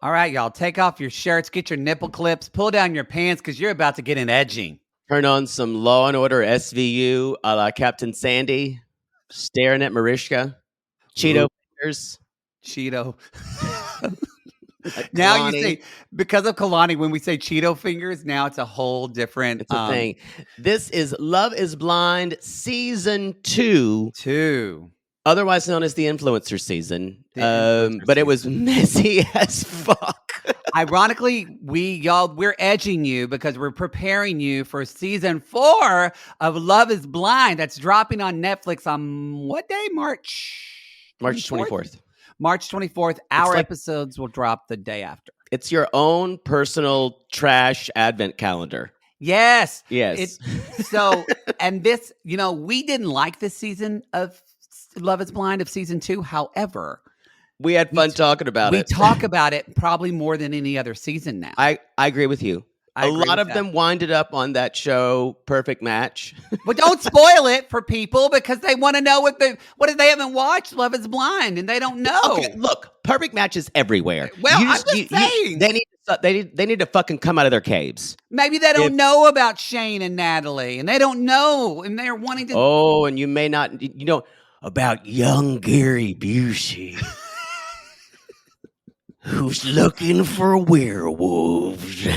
All right, y'all, take off your shirts, get your nipple clips, pull down your pants because you're about to get an edging. Turn on some Law and Order SVU a la Captain Sandy, staring at Mariska, Cheeto fingers. Cheeto. Like Now Kalani. you say, because of Kalani, when we say Cheeto fingers, now it's a whole different It's a thing. This is Love is Blind Season 2. 2. Otherwise known as the influencer season. But it was messy as fuck. Ironically, we're edging you because we're preparing you for season 4 of Love is Blind. That's dropping on Netflix on what day? March 24th. March 24th. Our episodes will drop the day after. It's your own personal trash advent calendar. Yes. Yes. And this, we didn't like this season of Love is Blind of season 2. However, we had fun talking about it. We talk about it probably more than any other season now. I agree with you. A lot of them winded up on that show, Perfect Match. But don't spoil it for people because they want to know what if they haven't watched Love is Blind and they don't know. Okay, look, Perfect Match is everywhere. Well, I'm just saying. They need to fucking come out of their caves. Maybe they don't know about Shane and Natalie, and they don't know, and they're wanting to. Oh, and you may not, about young Gary Busey. Who's looking for werewolves?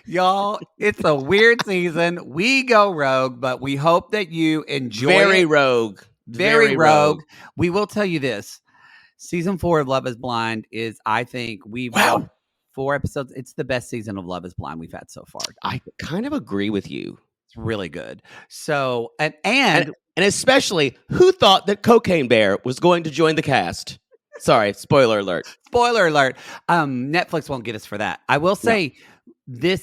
Y'all, it's a weird season. We go rogue, but we hope that you enjoy Very it. rogue. Very rogue. We will tell you this. Season 4 of Love is Blind is, I think, we've done 4 episodes. It's the best season of Love is Blind we've had so far. I kind of agree with you. It's really good. So, and especially, who thought that Cocaine Bear was going to join the cast? Sorry, spoiler alert. Spoiler alert. Netflix won't get us for that. I will say the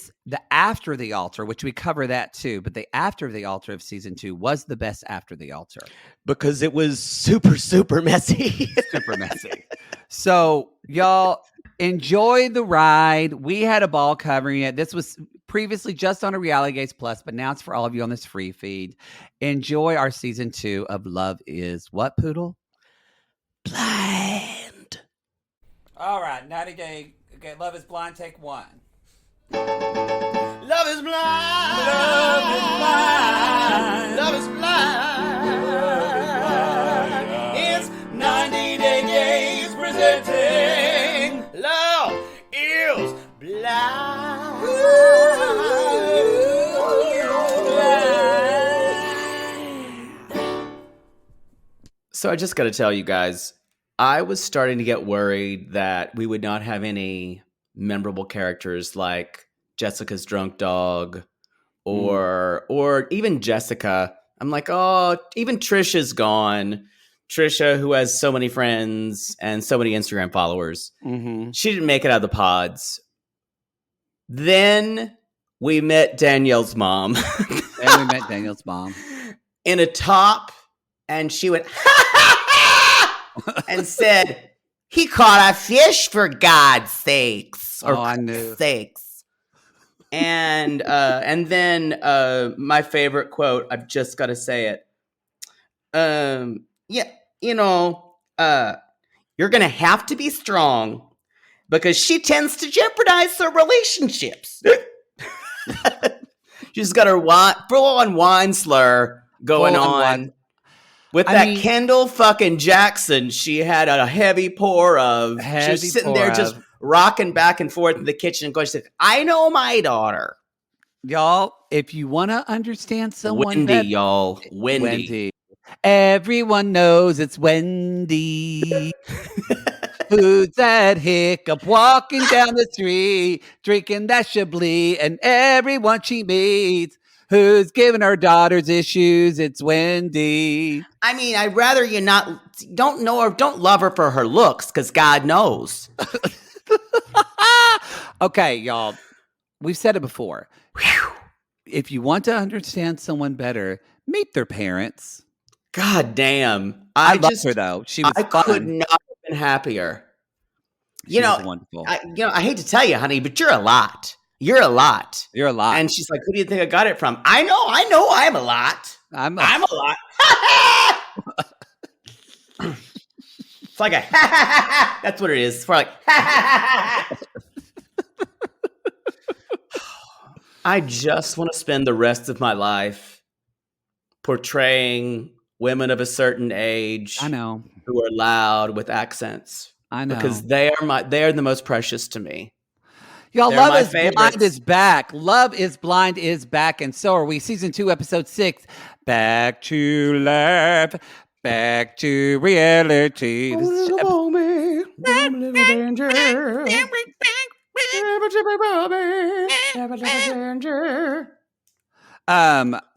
After the Altar, which we cover that too, but the After the Altar of season 2 was the best After the Altar. Because it was super, super messy. Super messy. So, y'all, enjoy the ride. We had a ball covering it. This was previously just on a Reality Gaze Plus, but now it's for all of you on this free feed. Enjoy our season 2 of Love is what, Poodle? Blind. All right, 90 Day. Okay, Love is Blind, take 1. Love is blind. Love is blind. Love is blind. It's 90 Day Gaze presenting Love is Blind. So I just got to tell you guys, I was starting to get worried that we would not have any memorable characters like Jessica's drunk dog or even Jessica. I'm like, oh, even Trisha's gone. Trisha, who has so many friends and so many Instagram followers. Mm-hmm. She didn't make it out of the pods. Then we met Danielle's mom. In a top, and she went, and said, he caught a fish for God's sakes. Or I knew. Sakes. And then my favorite quote, I've just got to say it. You're going to have to be strong because she tends to jeopardize their relationships. She's got her full-on wine slur going on. With Kendall fucking Jackson, she had a heavy pour of. She was sitting there just rocking back and forth in the kitchen and going, she said, I know my daughter. Y'all, if you want to understand someone Wendy. Everyone knows it's Wendy. Who's that hiccup walking down the street, drinking that Chablis, and everyone she meets who's giving her daughters issues, it's Wendy. I mean, I'd rather you don't know her, don't love her for her looks, because God knows. Okay, y'all, we've said it before. If you want to understand someone better, meet their parents. God damn. I loved her, though. She was fun. Could not have been happier. She was wonderful. I hate to tell you, honey, but you're a lot. You're a lot. You're a lot. And she's like, who do you think I got it from? I know I'm a lot. I'm a lot. like a ha ha ha ha. That's what it is. It's for like ha ha ha ha. I just want to spend the rest of my life portraying women of a certain age I know. who are loud with accents. I Because know. they are the most precious to me. Y'all, They're Love my is Blind favorites. is back. Love is Blind is back, and so are we. Season 2, episode 6. Back to life. Back to reality. This is Me, don't live in danger. Never to be Bobby, never to be danger.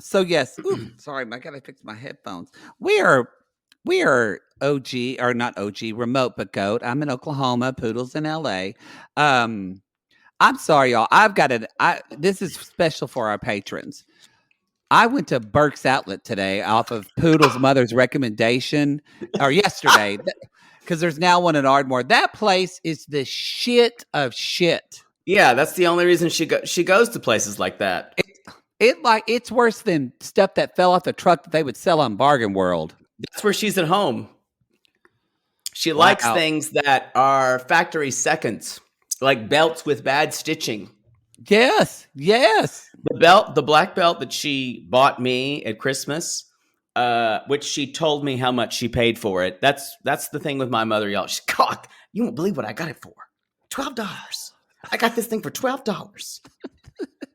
So yes. Ooh, sorry, I gotta fix my headphones. We are OG, or not OG, remote but goat. I'm in Oklahoma, Poodle's in LA. I'm sorry, y'all. This is special for our patrons. I went to Burke's Outlet today off of Poodle's mother's recommendation, or yesterday, because there's now one in Ardmore. That place is the shit of shit. Yeah, that's the only reason she goes to places like that. It's worse than stuff that fell off the truck that they would sell on Bargain World. That's where she's at home. She Wow. likes things that are factory seconds, like belts with bad stitching. Yes. The black belt that she bought me at Christmas, which she told me how much she paid for it. That's the thing with my mother, y'all. She's, God, you won't believe what I got it for. $12. I got this thing for $12.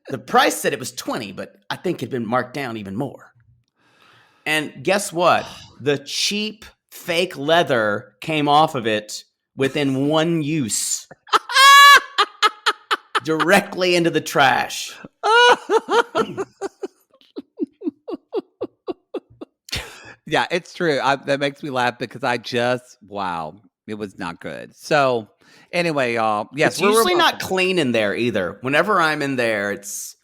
The price said it was $20, but I think it'd been marked down even more. And guess what? The cheap fake leather came off of it within one use. Directly into the trash. Yeah, it's true. That makes me laugh because wow, it was not good. So anyway, y'all, yes, it's usually not clean in there either. Whenever I'm in there, it's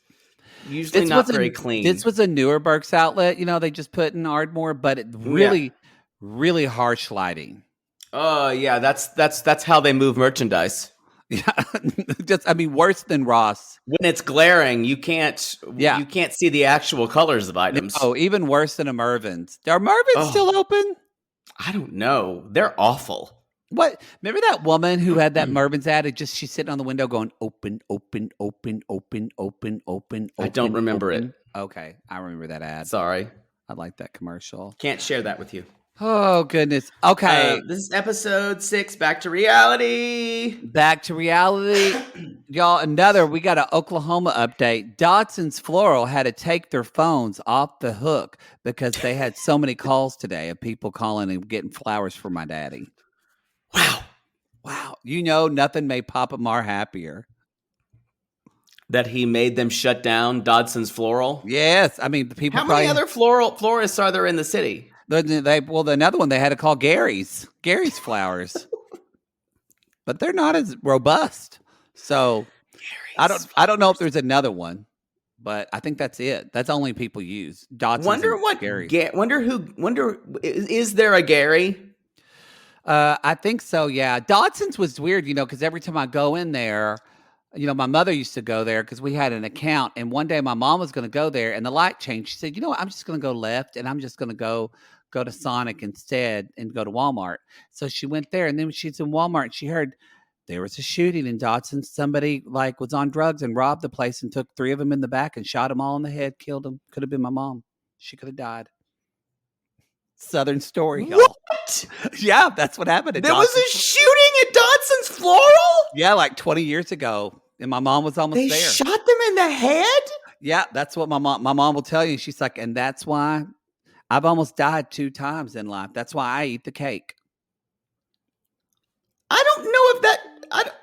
usually not very clean. This was a newer Burke's Outlet. They just put in Ardmore, but it really, really harsh lighting. Oh yeah, that's how they move merchandise. Yeah, worse than Ross. When it's glaring, you can't see the actual colors of items. Oh, even worse than a Mervyn's. Are Mervyn's still open? I don't know. They're awful. What? Remember that woman who had that Mervyn's ad? She's sitting on the window going, open, open, open, open, open, open. I don't remember it. Okay, I remember that ad. Sorry. I like that commercial. Can't share that with you. Oh, goodness. Okay. This is episode 6, Back to Reality. Back to reality. Y'all, we got an Oklahoma update. Dodson's Floral had to take their phones off the hook because they had so many calls today of people calling and getting flowers for my daddy. Wow. Nothing made Papa Mar happier. That he made them shut down Dodson's Floral? Yes. The people. How many other florists are there in the city? Another one they had to call Gary's Flowers, but they're not as robust. So I don't know if there's another one, but I think that's it. That's only people use. Is there a Gary? I think so. Yeah, Dodson's was weird, because every time I go in there. My mother used to go there because we had an account. And one day my mom was going to go there and the light changed. She said, I'm just going to go left and I'm just going to go to Sonic instead and go to Walmart. So she went there and then she's in Walmart and she heard there was a shooting in Dodson. Somebody was on drugs and robbed the place and took 3 of them in the back and shot them all in the head, killed them. Could have been my mom. She could have died. Southern story, y'all. What? Yeah, that's what happened. There was a shooting at Dodson's Floral? Yeah, like 20 years ago. And my mom was almost there. They shot them in the head? Yeah, that's what my mom will tell you. She's like, and that's why I've almost died 2 times in life. That's why I eat the cake. I don't know if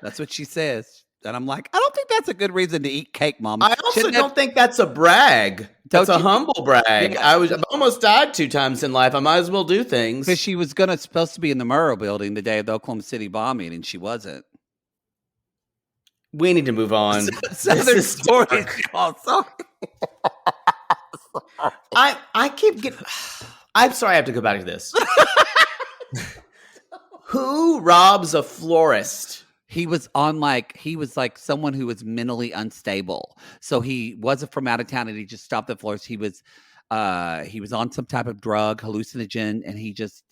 that's what she says. And I'm like, I don't think that's a good reason to eat cake, Mom. I also don't think that's a brag. That's a humble brag. Yeah. I've almost died 2 times in life. I might as well do things. Because she was supposed to be in the Murrow building the day of the Oklahoma City bombing, and she wasn't. We need to move on. Southern stories, y'all. Sorry. I keep getting. I'm sorry. I have to go back to this. Who robs a florist? He was like someone who was mentally unstable. So he wasn't from out of town, and he just stopped the florist. He was on some type of drug, hallucinogen, and he just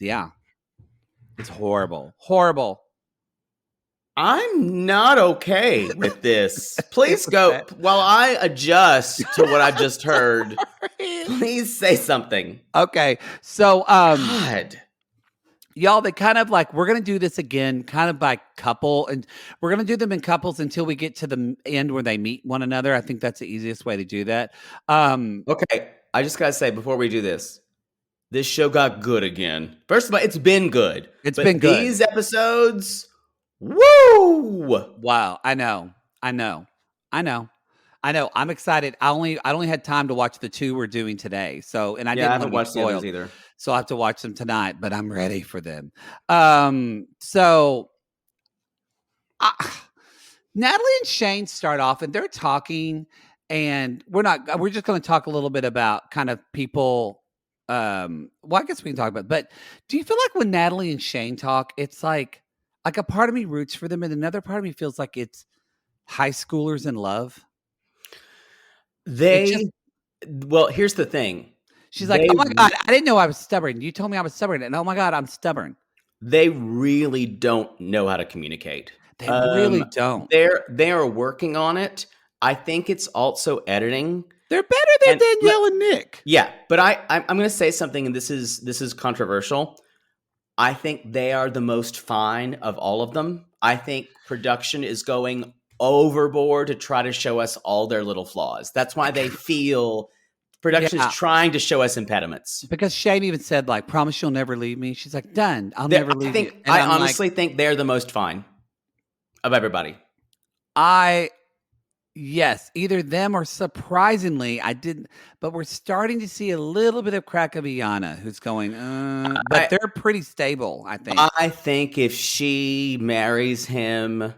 It's horrible. Horrible. I'm not okay with this. It Please was go bad. while I adjust to what I just heard. Sorry. Please say something. Okay. So, God. y'all, they kind of like, we're going to do this again, kind of by couple, and we're going to do them in couples until we get to the end where they meet one another. I think that's the easiest way to do that. Okay, I just gotta say before we do this, this show got good again. First of all, it's been good. It's But been good. these episodes, woo! Wow. I know. I know. I know. I know. I'm excited. I only had time to watch the 2 we're doing today. So, and I Yeah, I didn't want haven't to be watched the others spoiled. either. So I have to watch them tonight, but I'm ready for them. So Natalie and Shane start off and they're talking, and we're just going to talk a little bit about kind of people. Well, I guess we can talk about, but do you feel like when Natalie and Shane talk, it's like a part of me roots for them and another part of me feels like it's high schoolers in love? It just, Well, here's the thing. she's like, "Oh my god, I didn't know I was stubborn. You told me I was stubborn, and oh my god, I'm stubborn." They really don't know how to communicate. They really don't. They are working on it. I think it's also editing. They're better than And Danielle and Nick. Yeah, but I'm going to say something, and this is controversial. I think they are the most fine of all of them. I think production is going overboard to try to show us all their little flaws. That's why they feel production Yeah. is trying to show us impediments. Because Shane even said, like, "Promise you'll never leave me." She's like, "Done. I'll never leave you." And I I'm like, honestly think they're the most fine of everybody. yes, either them or surprisingly, I didn't. But we're starting to see a little bit of crack of Iana, who's going, but they're pretty stable, I think. I think if she marries him,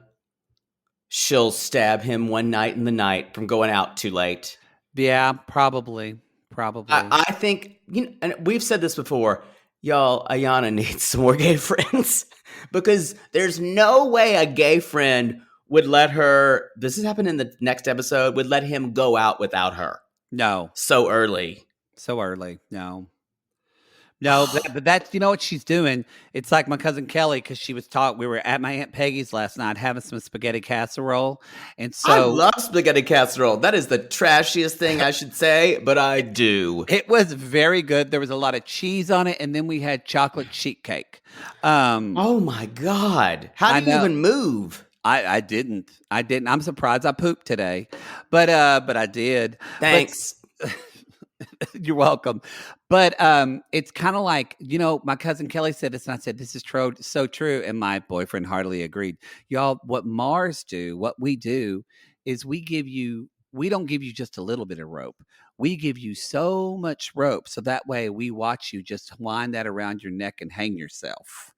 she'll stab him one night in the night from going out too late. Yeah, probably. I think, and we've said this before, y'all, Ayana needs some more gay friends because there's no way a gay friend would let her, this has happened in the next episode, would let him go out without her. No. So early. No. No, but that's, you know what she's doing? It's like my cousin Kelly, because we were at my Aunt Peggy's last night having some spaghetti casserole. And so I love spaghetti casserole. That is the trashiest thing I should say, but I do. it was very good. There was a lot of cheese on it, and then we had chocolate sheet cake. Oh my God. How do you even move? I didn't. I'm surprised I pooped today, but I did. Thanks. You're welcome. But it's kind of like, my cousin Kelly said this, and I said, this is so true. And my boyfriend heartily agreed. Y'all, what we do is we don't give you just a little bit of rope. We give you so much rope. So that way we watch you just wind that around your neck and hang yourself.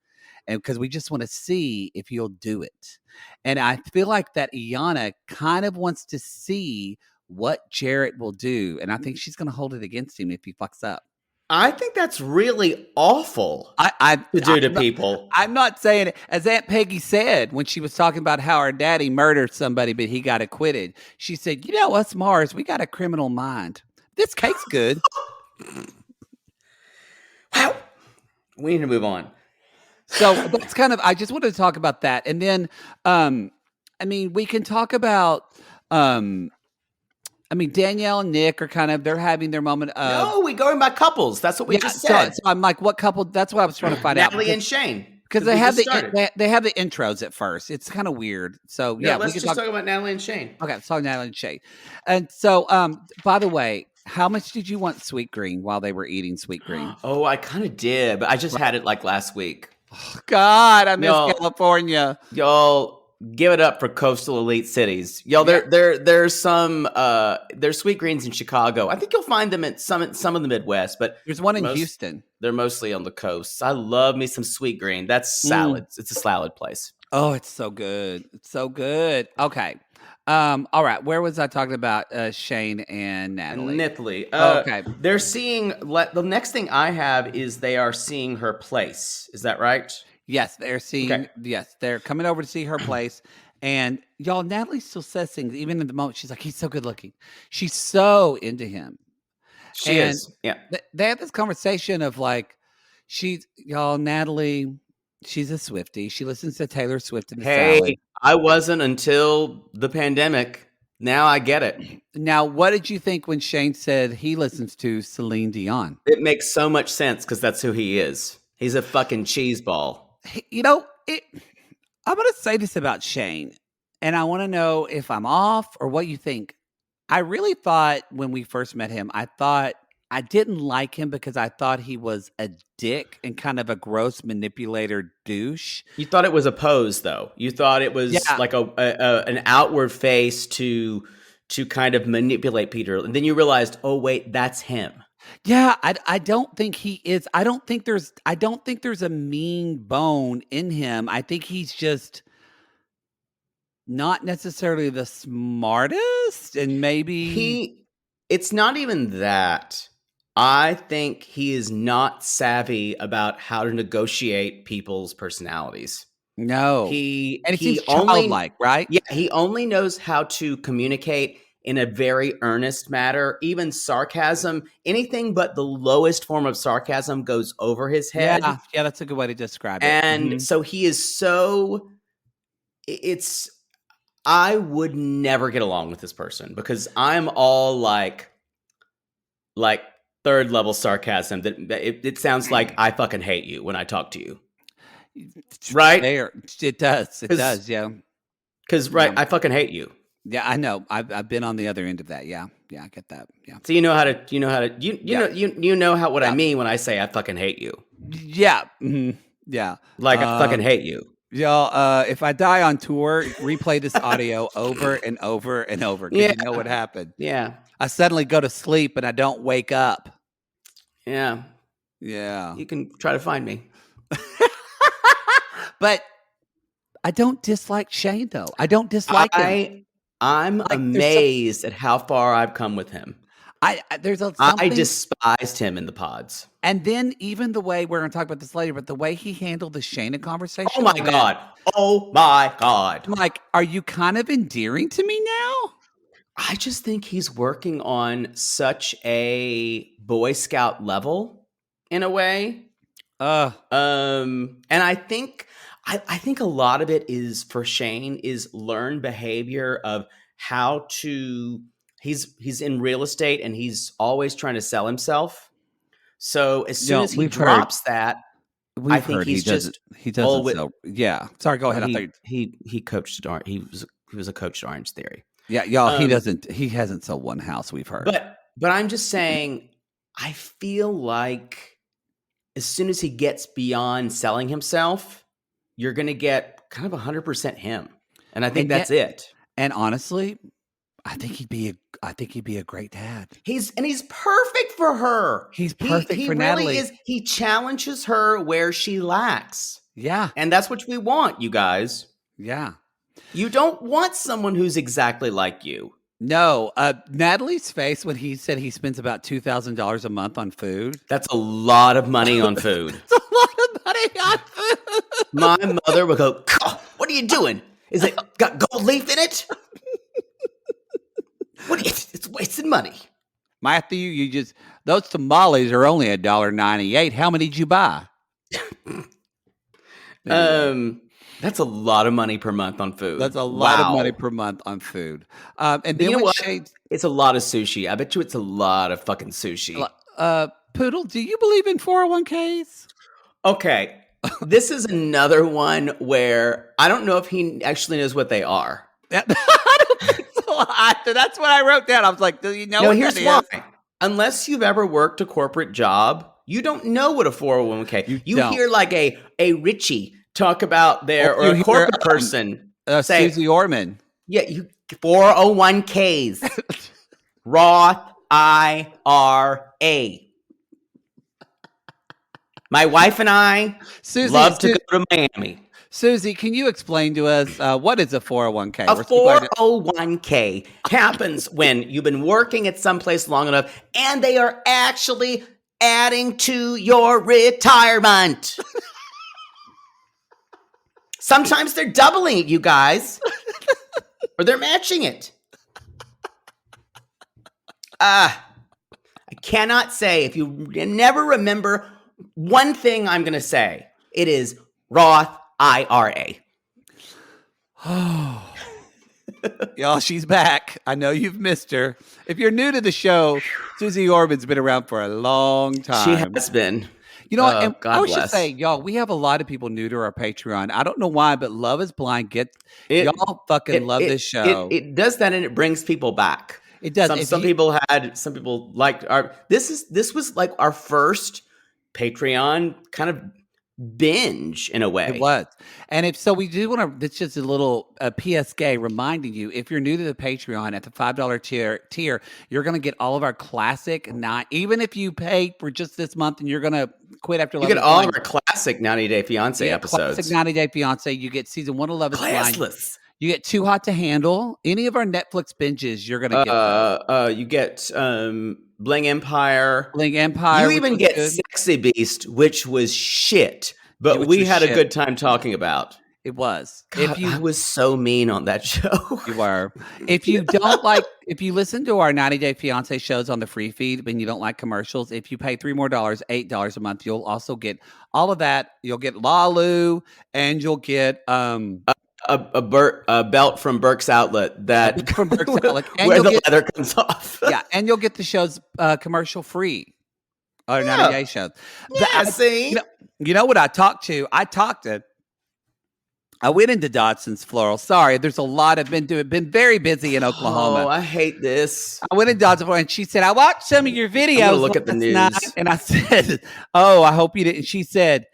And because we just want to see if you'll do it. And I feel like that Iana kind of wants to see what Jarrett will do. And I think she's going to hold it against him if he fucks up. I think that's really awful to do to people. I'm not saying it. As Aunt Peggy said when she was talking about how her daddy murdered somebody, but he got acquitted. She said, us Mars, we got a criminal mind. This cake's good. Wow. We need to move on. So that's I just wanted to talk about that. And then, we can talk about, Danielle and Nick are they're having their moment of. No, we going by couples. That's what we just said. So I'm like, what couple? That's what I was trying to find out. Natalie and Shane. Because they have they have the intros at first. It's kind of weird. So yeah, let's just talk about Natalie and Shane. Okay, let's talk Natalie and Shane. And so, by the way, how much did you want sweet green while they were eating sweet green? Oh, I kind of did, but I just had it like last week. Oh, God, I miss California. Y'all, give it up for coastal elite cities. Y'all, there's some there's sweet greens in Chicago. I think you'll find them at some of the Midwest, but there's one in Houston. They're mostly on the coast. I love me some sweet green. That's salads. It's a salad place. Oh, it's so good. It's so good. Okay. All right. Where was I talking about Shane and Natalie? Okay. They're seeing, the next thing I have is they are seeing her place. Is that right? Yes, they're seeing, yes, they're coming over to see her place. And y'all, Natalie still says things, even in the moment. She's like, he's so good looking. She's so into him. She is. Yeah. They have this conversation of like, Natalie, She's a Swiftie. She listens to Taylor Swift in the Hey, salad. I wasn't until the pandemic. Now I get it. Now, what did you think when Shane said he listens to Celine Dion? It makes so much sense because that's who he is. He's a fucking cheeseball. You know, I'm going to say this about Shane, and I want to know if I'm off or what you think. I really thought when we first met him, I didn't like him because I thought he was a dick and kind of a gross manipulator douche. You thought it was a pose, though. You thought it was Yeah. like an outward face to kind of manipulate Peter, and then you realized, oh wait, that's him. Yeah, I don't think he is. I don't think there's a mean bone in him. I think he's just not necessarily the smartest, and maybe It's not even that. I think he is not savvy about how to negotiate people's personalities. no. He And it seems he only childlike, right? Yeah, he only knows how to communicate in a very earnest manner. Even sarcasm, anything but the lowest form of sarcasm goes over his head. Yeah, that's a good way to describe it. And so he is so it's I would never get along with this person because I'm all like third level sarcasm that it sounds like I fucking hate you when I talk to you. Right? Fair. It does. It 'Cause does. Yeah. Cuz Yeah. I fucking hate you. Yeah, I know. I've been on the other end of that. Yeah. Yeah, I get that. Yeah. So you know how to Yeah. you know how what I Yeah. mean when I say I fucking hate you. Yeah. Yeah. Like I fucking hate you. Y'all, if I die on tour, replay this audio over and over and over because Yeah. you know what happened. Yeah. I suddenly go to sleep and I don't wake up. Yeah. Yeah. You can try to find me. But I don't dislike Shane, though. I don't dislike him. I'm Like, amazed at how far I've come with him. There's I something, despised him in the pods. and then even the way we're going to talk about this later, but the way he handled the Shayna Oh conversation. my God. Oh my God. I'm like, are you kind of endearing to me now? I just think he's working on such a Boy Scout level in a way. And I think a lot of it is for Shane is learned behavior of how to he's in real estate and he's always trying to sell himself. So as soon as he drops that, I think he's just he doesn't sell. Yeah. Sorry, go ahead. I thought he coached he was a coach at Orange Theory. yeah, y'all, he hasn't sold one house, we've heard. But I'm just saying, I feel like as soon as he gets beyond selling himself, you're going to get kind of 100% him. And I think that's it. And honestly, I think he'd be a great dad. He's perfect for her. He's perfect for really Natalie. He challenges her where she lacks. Yeah. And that's what we want, you guys. Yeah. You don't want someone who's exactly like you. No, Natalie's face when he said he spends about $2,000 a month on food. That's a lot of money on food. It's a lot of money on food. My mother would go, "What are you doing? Is it got gold leaf in it? It's wasting money." Matthew, those tamales are only $1.98. How many did you buy? That's a lot of money per month on food. That's a lot of money per month on food. And then you know what? Shane, it's a lot of sushi. I bet you it's a lot of fucking sushi. Poodle, do you believe in 401ks? Okay. This is another one where I don't know if he actually knows what they are. I don't think so either. That's what I wrote down. I was like, do you know what here's that why. is? Unless you've ever worked a corporate job, you don't know what a 401k. You hear like a Richie talk about or a corporate person say, Susie Orman. Yeah, 401ks. Roth IRA. My wife and I love to go to Miami. Susie, can you explain to us what is a 401k? A 401k happens when you've been working at some place long enough and they are actually adding to your retirement. Sometimes they're doubling it, you guys. Or they're matching it. I cannot say, if you never remember one thing I'm going to say, it is Roth IRA. Oh, y'all, she's back. I know you've missed her. If you're new to the show, Susie Orman's been around for a long She time. has been. You know, and I God was just bless. saying, y'all, we have a lot of people new to our Patreon. I don't know why, but Love is Blind. It Y'all fucking love this show. it does that, and it brings people back. It does. If Some you, people liked our this was like our first Patreon kind of binge in a It way. was. And if so, we do want to, that's just a little PSK reminding you, if you're new to the Patreon at the $5 tier, you're going to get all of our classic, not even if you pay for just this month and you're going to quit after You Love get is all of Blind. our classic 90 Day Fiance You get classic episodes. 90 Day Fiance. You get season 1 of Love is Blind. Classless. You get Too Hot to Handle. Any of our Netflix binges, you're going to get those. You get Bling Empire. Bling Empire, You which even was get good. Sexy Beast, which was shit, but Which we was had a shit. good time talking about. It was. God, I was so mean on that show. You were. If you don't like, if you listen to our 90 Day Fiance shows on the free feed and you don't like commercials, if you pay $3 more, $8 a month, you'll also get all of that. You'll get Lalu, and you'll get a belt from Burke's Outlet that from Burke's Outlet, and where you'll the get leather comes off. yeah, and you'll get the shows commercial free. Our 90 Yeah. Day shows. Yeah, see? You know what I talked to? I went into Dodson's Floral. Sorry, there's a lot. I've been very busy in Oklahoma. Oh, I hate this. I went into Dodson's Floral, and she said, "I watched some of your videos." I'm gonna look at the last news. night." And I said, "Oh, I hope you didn't." She said,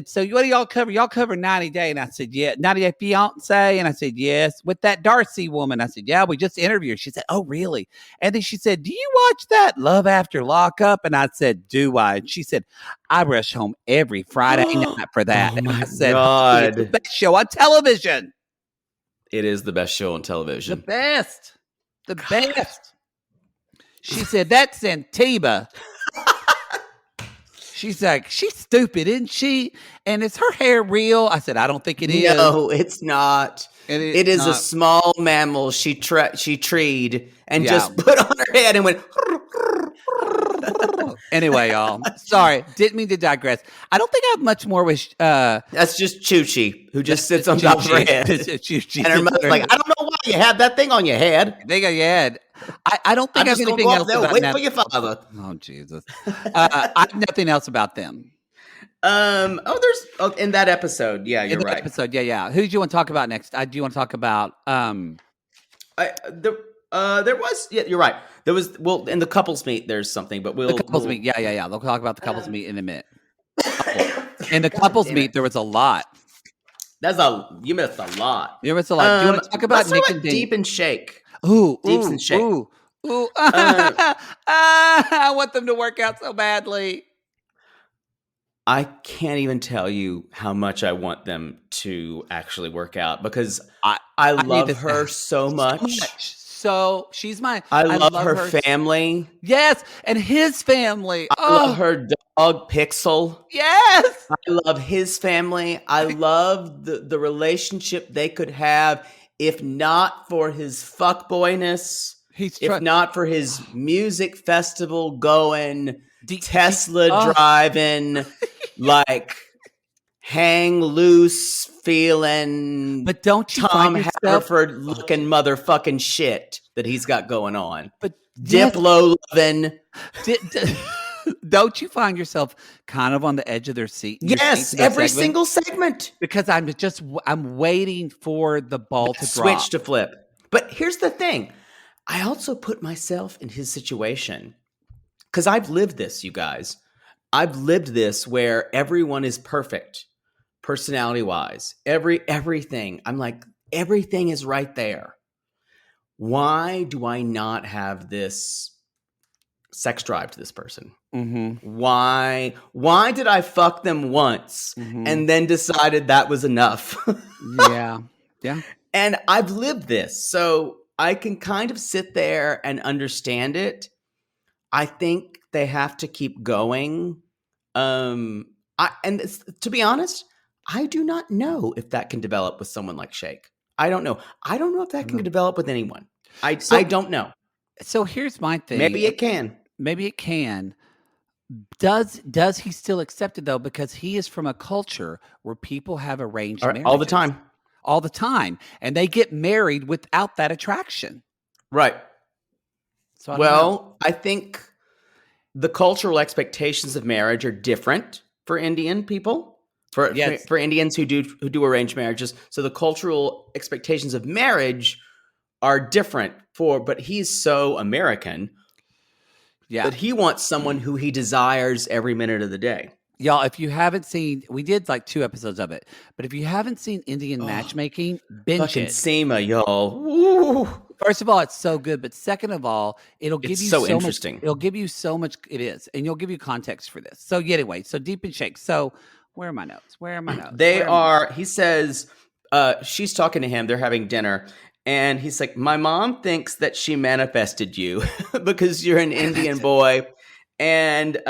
"So what do y'all cover? Y'all cover 90 Day?" And I said, "Yeah, 90 Day Fiance." And I said, "Yes, with that Darcy woman." I said, "Yeah, we just interviewed her." She said, "Oh, really?" And then she said, "Do you watch that Love After Lockup?" And I said, "Do I?" And she said, "I rush home every Friday night for that." Oh And my I said, God. "Honey, it's the best show on television. It is the best show on The television. best. The best." She said, "That's Antiba." She's like, "She's stupid, isn't she? And is her hair real?" I said, "I don't think it is." No, it's not. It is a not. small mammal she treed and Yeah. just put on her head and went. Anyway, y'all. Sorry, didn't mean to digress. I don't think I have much more with. That's just Choochie, who just sits on top of her head. And her mother's like, "I don't know why you have that thing on your head." They got your head. I don't think I have I'm just gonna anything go else up there, about wait them. for your father. Oh Jesus! I have nothing else about them. There's in that episode. Yeah, you're In the right. episode, yeah. Who do you want to talk about next? Do you want to talk about? There was. Yeah, you're right. There was. Well, in the couples meet, there's something, but The couples meet. Yeah. They'll talk about the couples meet in a minute. In the couples meet, there was a lot. You missed a lot. There was a lot. Do you want to talk about Nick and Deep and Shake? Ooh, Deeps and Shake. Ooh. I want them to work out so badly. I can't even tell you how much I want them to actually work out because I love her so much. So she's my. I love her family. Yes, and his family. I love her dog Pixel. Yes, I love his family. I love the relationship they could have if not for his fuckboyness. If not for his music festival going, Tesla driving, like hang loose feeling, but don't you Tom find yourself Haverford looking motherfucking shit that he's got going on? But Diplo loving. Don't you find yourself kind of on the edge of their seat? Yes, every single segment. Because I'm waiting for the ball to drop. Switch to flip. But here's the thing. I also put myself in his situation because I've lived this, you guys. I've lived this where everyone is perfect, personality-wise. Everything. I'm like, everything is right there. Why do I not have this sex drive to this person? Mm-hmm. Why did I fuck them once and then decided that was enough? Yeah. And I've lived this, so I can kind of sit there and understand it. I think they have to keep going. To be honest, I do not know if that can develop with someone like Shake. I don't know. I don't know if that can develop with anyone. I don't know. So here's my thing. Maybe it can. Does he still accept it though? Because he is from a culture where people have arranged All the marriages time. all the time, and they get married without that attraction. Right. So I don't know. Well, I think the cultural expectations of marriage are different for Indian people, Yes. for Indians who do arranged marriages. So the cultural expectations of marriage are different but he's so American Yeah. that he wants someone who he desires every minute of the day. Y'all, if you haven't seen, we did like 2 episodes of it, but if you haven't seen Indian Oh, matchmaking, binge fucking it. Seema, y'all. Woo. First of all, it's so good, but second of all, it'll give It's you so so much. interesting. It'll give you so much. It is, and you'll give you context for this. So yeah, anyway, so Deep and Shake. So where are my notes? Where are my notes? They Where are my notes? are, he says, she's talking to him. They're having dinner. And he's like, my mom thinks that she manifested you because you're an Indian boy. And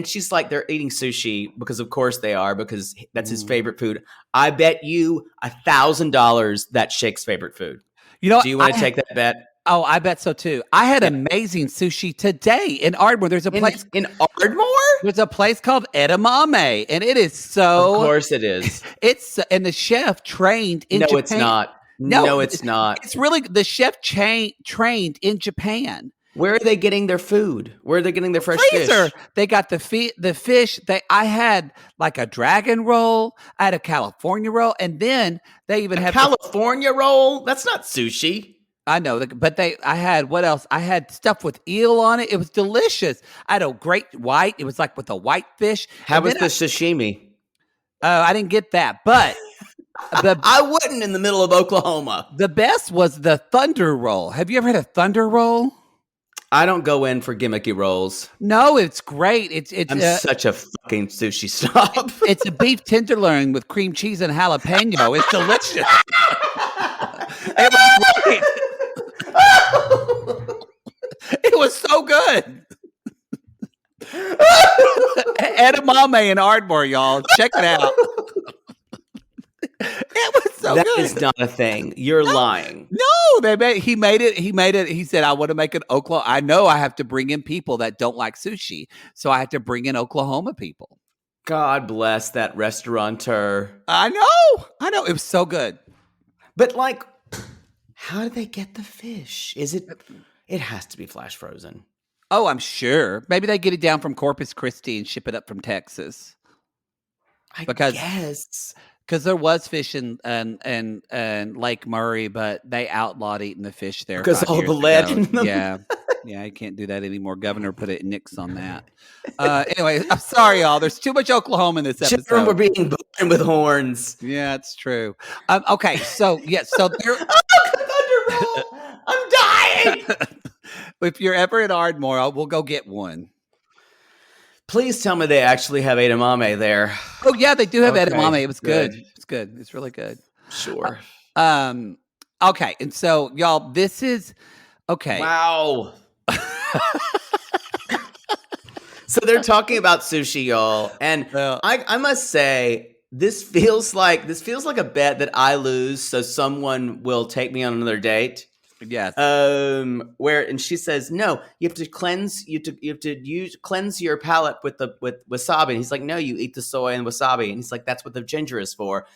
she's like, they're eating sushi because of course they are, because that's his favorite food. I bet you $1,000 that's Shake's favorite food. You know, Do you want to take that bet? oh, I bet so too. I had Yeah. amazing sushi today in Ardmore. There's a place. In Ardmore? There's a place called edamame, and it is Of so. course it is. It's and the chef trained in No, Japan. it's not. No, No, it's not. It's really the chef trained in Japan. Where are they getting their food? Where are they getting their fresh Freezer. fish? They got the fish. I had like a dragon roll. I had a California roll, and then they even have California roll? That's not sushi. I know, but I had what else? I had stuff with eel on it. It was delicious. I had a great white. It was like with a white fish. How And was then the sashimi? I didn't get that, but I wouldn't in the middle of Oklahoma. the best was the thunder roll. Have you ever had a thunder roll? I don't go in for gimmicky rolls. No, it's great. I'm such a fucking sushi snob. It's a beef tenderloin with cream cheese and jalapeno. It's delicious. It was great. It was so good. Edamame in Ardmore, y'all. Check it out. It was so That good. is not a thing. You're lying. No, he made it. He said, I want to make an Oklahoma. I know I have to bring in people that don't like sushi. So I have to bring in Oklahoma people. God bless that restaurateur. I know. It was so good. But like, how do they get the fish? It has to be flash frozen. Oh, I'm sure. Maybe they get it down from Corpus Christi and ship it up from Texas. I guess. Because there was fish in Lake Murray, but they outlawed eating the fish there Because 5 all years the lead ago. in them. Yeah, you can't do that anymore. Governor put a nix on that. Anyway, I'm sorry, y'all. There's too much Oklahoma in this episode. Children were being born with horns. Yeah, it's true. Okay, so there. I'm dying. If you're ever at Ardmore, we'll go get one. Please tell me they actually have edamame there. Oh yeah, they do have Okay, edamame. It was good. good. It's good. It's really good. Sure. Okay, and so y'all, this is okay. Wow. So they're talking about sushi, y'all, and I must say this feels like a bet that I lose, so someone will take me on another date. Yes. And she says, no, you have to cleanse your palate with wasabi. And he's like, no, you eat the soy and wasabi. And he's like, that's what the ginger is for.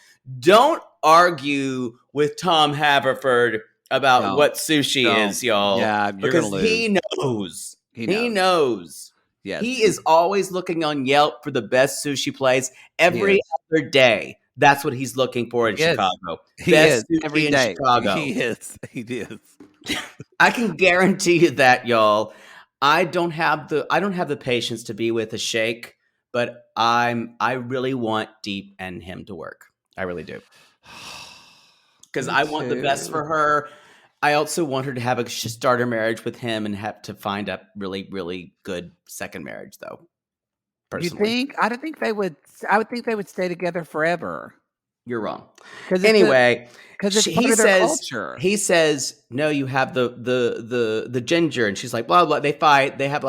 Don't argue with Tom Haverford about what sushi is, y'all. Yeah, you're because gonna lose. he knows. He knows. Yes. He is always looking on Yelp for the best sushi place every other day. That's what he's looking for in Chicago. He Best is sushi every in day. Chicago. He is. I can guarantee you that, y'all. I don't have the patience to be with a Shake, but I really want Deep and him to work. I really do. Because I want the best for her. I also want her to have a starter marriage with him and have to find a really, really good second marriage, though. Personally. You think? I don't think they would. I would think they would stay together forever. You're wrong. Anyway, because it's part of their culture. He says, no, you have the ginger. And she's like, blah, blah. They fight. They have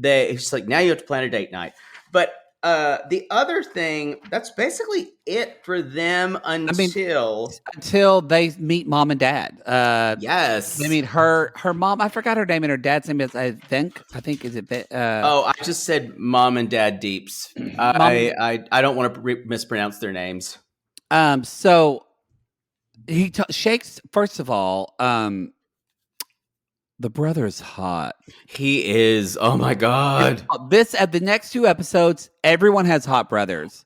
she's like, now you have to plan a date night. But The other thing, that's basically it for them I mean, until until they meet mom and dad. They yes. meet her mom. I forgot her name, and her dad's name is I think is it Oh, I just said mom and dad deeps. mom. I don't want to mispronounce their names. So shakes first of all. The brother is hot. He is. Oh my god. This at the next two episodes, everyone has hot brothers.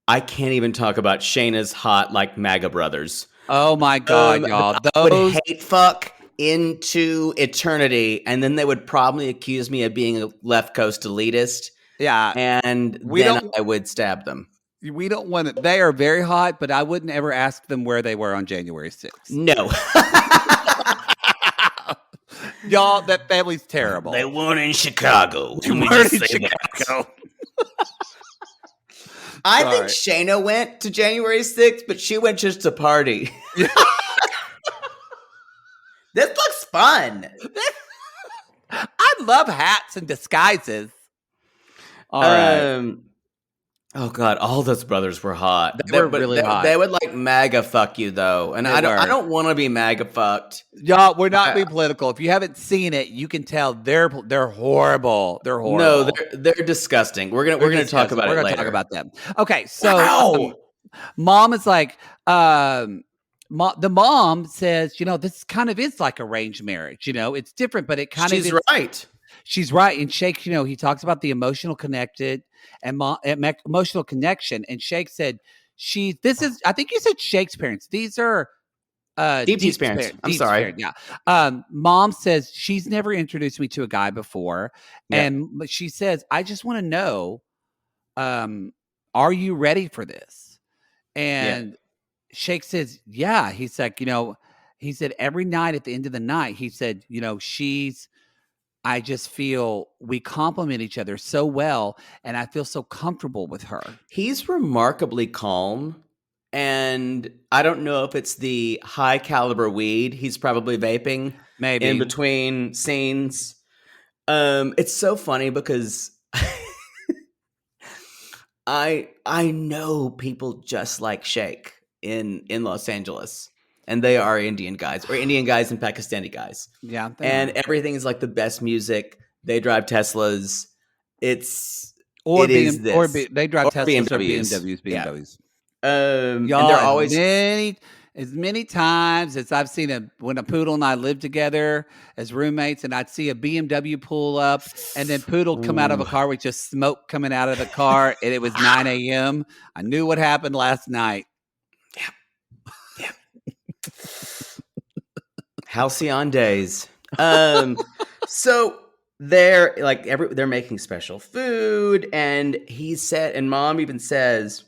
I can't even talk about Shayna's hot like MAGA brothers. Oh my god, y'all! I would Those hate fuck into eternity, and then they would probably accuse me of being a left coast elitist, yeah. and We then don't I would stab them. we don't want it. They are very hot, but I wouldn't ever ask them where they were on January 6th. No. Y'all, that family's terrible. They weren't in Chicago. They weren't in Chicago. I think Shayna went to January 6th, but she went just to party. This looks fun. I love hats and disguises. All right. Oh god, all those brothers were hot. They were really hot. They would like MAGA fuck you though, and I don't want to be MAGA fucked. Y'all, we're not being political. If you haven't seen it, you can tell they're horrible. They're horrible. No, they're disgusting. We're gonna talk about it later. We're gonna talk about them. Okay, so mom is like, the mom says, this kind of is like arranged marriage. It's different, but it kind of is. She's right. She's right. And Shake, he talks about the emotional connected and emotional connection. And Shake said, I think you said Shake's parents. These are Deep's parents. I'm sorry. Parents, yeah. Mom says she's never introduced me to a guy before. Yeah. And she says, I just want to know, are you ready for this? And Shake says, yeah. He's like, he said every night at the end of the night, he said, I just feel we complement each other so well, and I feel so comfortable with her. He's remarkably calm, and I don't know if it's the high caliber weed he's probably vaping maybe in between scenes. It's so funny because I know people just like Shake in Los Angeles. And they are Indian guys, or Indian guys and Pakistani guys. Yeah. And everything is like the best music. They drive Teslas. They drive Teslas or BMWs. Yeah. And they're always as many times as I've seen when a Poodle and I lived together as roommates, and I'd see a BMW pull up, and then Poodle come out of a car with just smoke coming out of the car, and it was 9 a.m. I knew what happened last night. Halcyon days. So they're making special food, and he said, and mom even says,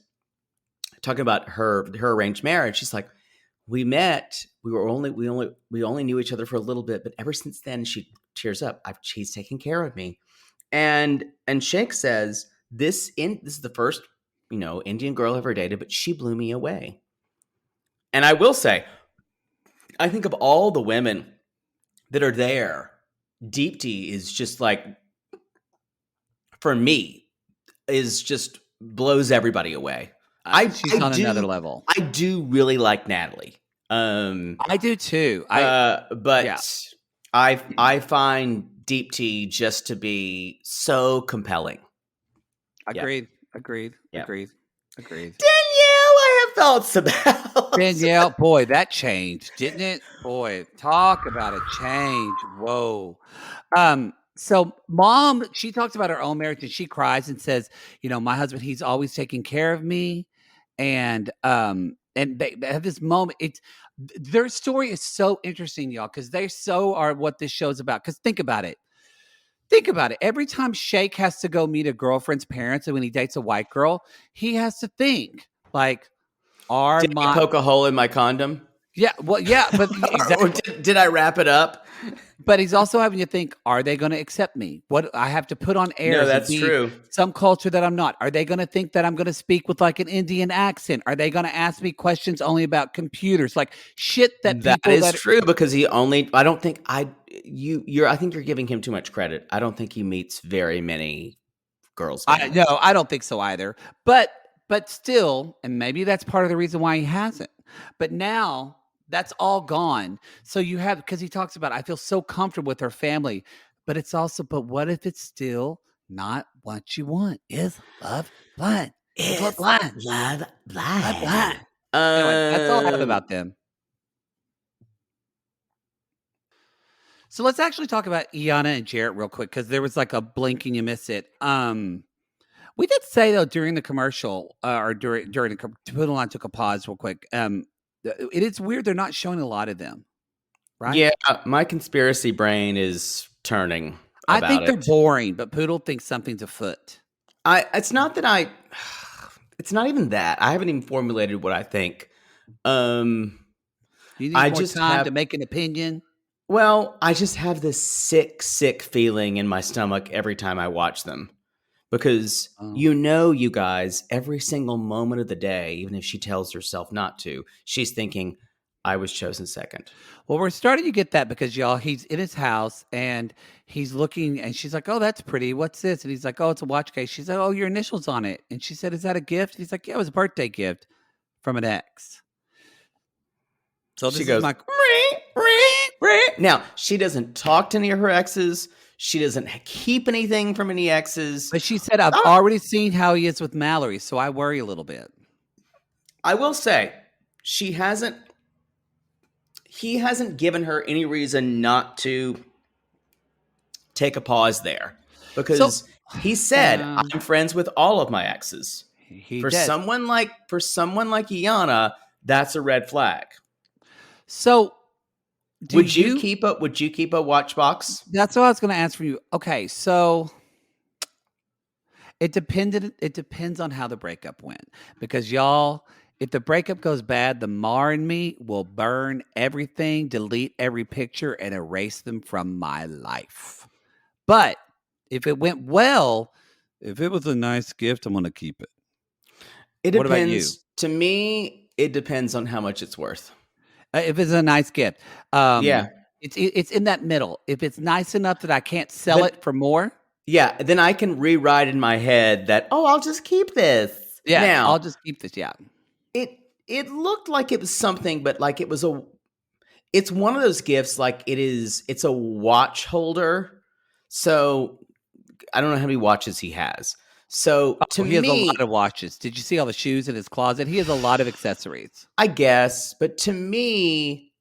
talking about her arranged marriage, she's like, we only knew each other for a little bit, but ever since then, she tears up. She's taking care of me, and Shake says, this is the first Indian girl I've ever dated, but she blew me away. And I will say, I think of all the women that are there, Deepti is just like, for me, is just blows everybody away. She's on another level. I do really like Natalie. I do too. But I find Deepti just to be so compelling. Agreed. Yeah. Agreed. Danielle, I have thoughts about. Danielle, boy, that changed, didn't it? Boy, talk about a change. Whoa. So mom, she talks about her own marriage, and she cries and says, my husband, he's always taking care of me. And they have this moment. Their story is so interesting, y'all, because they so are what this show's about. Because think about it. Every time Shake has to go meet a girlfriend's parents, and when he dates a white girl, he has to think like, did I poke a hole in my condom? Yeah, well, yeah, but exactly. Did I wrap it up? But he's also having to think, are they going to accept me? What I have to put on air? No, that's true. Some culture that I'm not. Are they going to think that I'm going to speak with like an Indian accent? Are they going to ask me questions only about computers? Like shit that is true because I think you're giving him too much credit. I don't think he meets very many girls I game. no, I don't think so either. But still, and maybe that's part of the reason why he hasn't. But now that's all gone. So you have because he talks about I feel so comfortable with her family, but it's also but what if it's still not what you want? Is love blind? Is love Is blind? love Love blind. blind? Anyway, that's all I have about them. So let's actually talk about Iana and Jarrett real quick because there was like a blink and you miss it. We did say though during the commercial or during the Poodle and I took a pause real quick. It is weird they're not showing a lot of them, right? Yeah, my conspiracy brain is turning I about think they're it. boring, but Poodle thinks something's afoot. It's not that it's not even that. I haven't even formulated what I think. Um You need I more just time have to make an opinion. well, I just have this sick feeling in my stomach every time I watch them. Because Oh. you guys, every single moment of the day, even if she tells herself not to, she's thinking, I was chosen second. Well, we're starting to get that because y'all, he's in his house and he's looking and she's like, "Oh, that's pretty. What's this?" And he's like, "Oh, it's a watch case." She's like, "Oh, your initials on it." And she said, "Is that a gift?" He's like, "Yeah, it was a birthday gift from an ex." So She this is goes, my "Ree, ree, ree." Now, she doesn't talk to any of her exes. She doesn't keep anything from any exes. but she said, "I've already seen how he is with Mallory, so I worry a little bit." I will say, she hasn't, he hasn't given her any reason not to take a pause there So because he said, yeah, I'm friends with all of my exes. he For did. someone like Iana, that's a red flag. So do you Would you keep a watch box? that's what I was gonna ask for you. Okay, so it depends on how the breakup went. Because y'all, if the breakup goes bad, the Mar in me will burn everything, delete every picture, and erase them from my life. But if it went well, if it was a nice gift, I'm gonna keep it. It What about you? depends. To me, it depends on how much it's worth. If it's a nice gift, um, Yeah. it's in that middle. If it's nice enough that I can't sell Then it for more, yeah, then I can rewrite in my head that, oh, I'll just keep this. yeah, Now, I'll just keep this. Yeah. it it looked like it was something, but like it's one of those gifts like it's a watch holder. So I don't know how many watches he has. So to Oh, he has a lot me, of watches. Did you see all the shoes in his closet? He has a lot of accessories. I guess, but to me,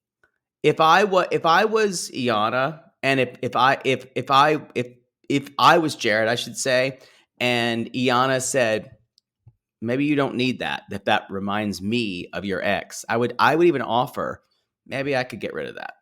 if I was Iana, and if I was Jared, I should say, and Iana said, maybe you don't need that. If that reminds me of your ex, I would even offer, maybe I could get rid of that.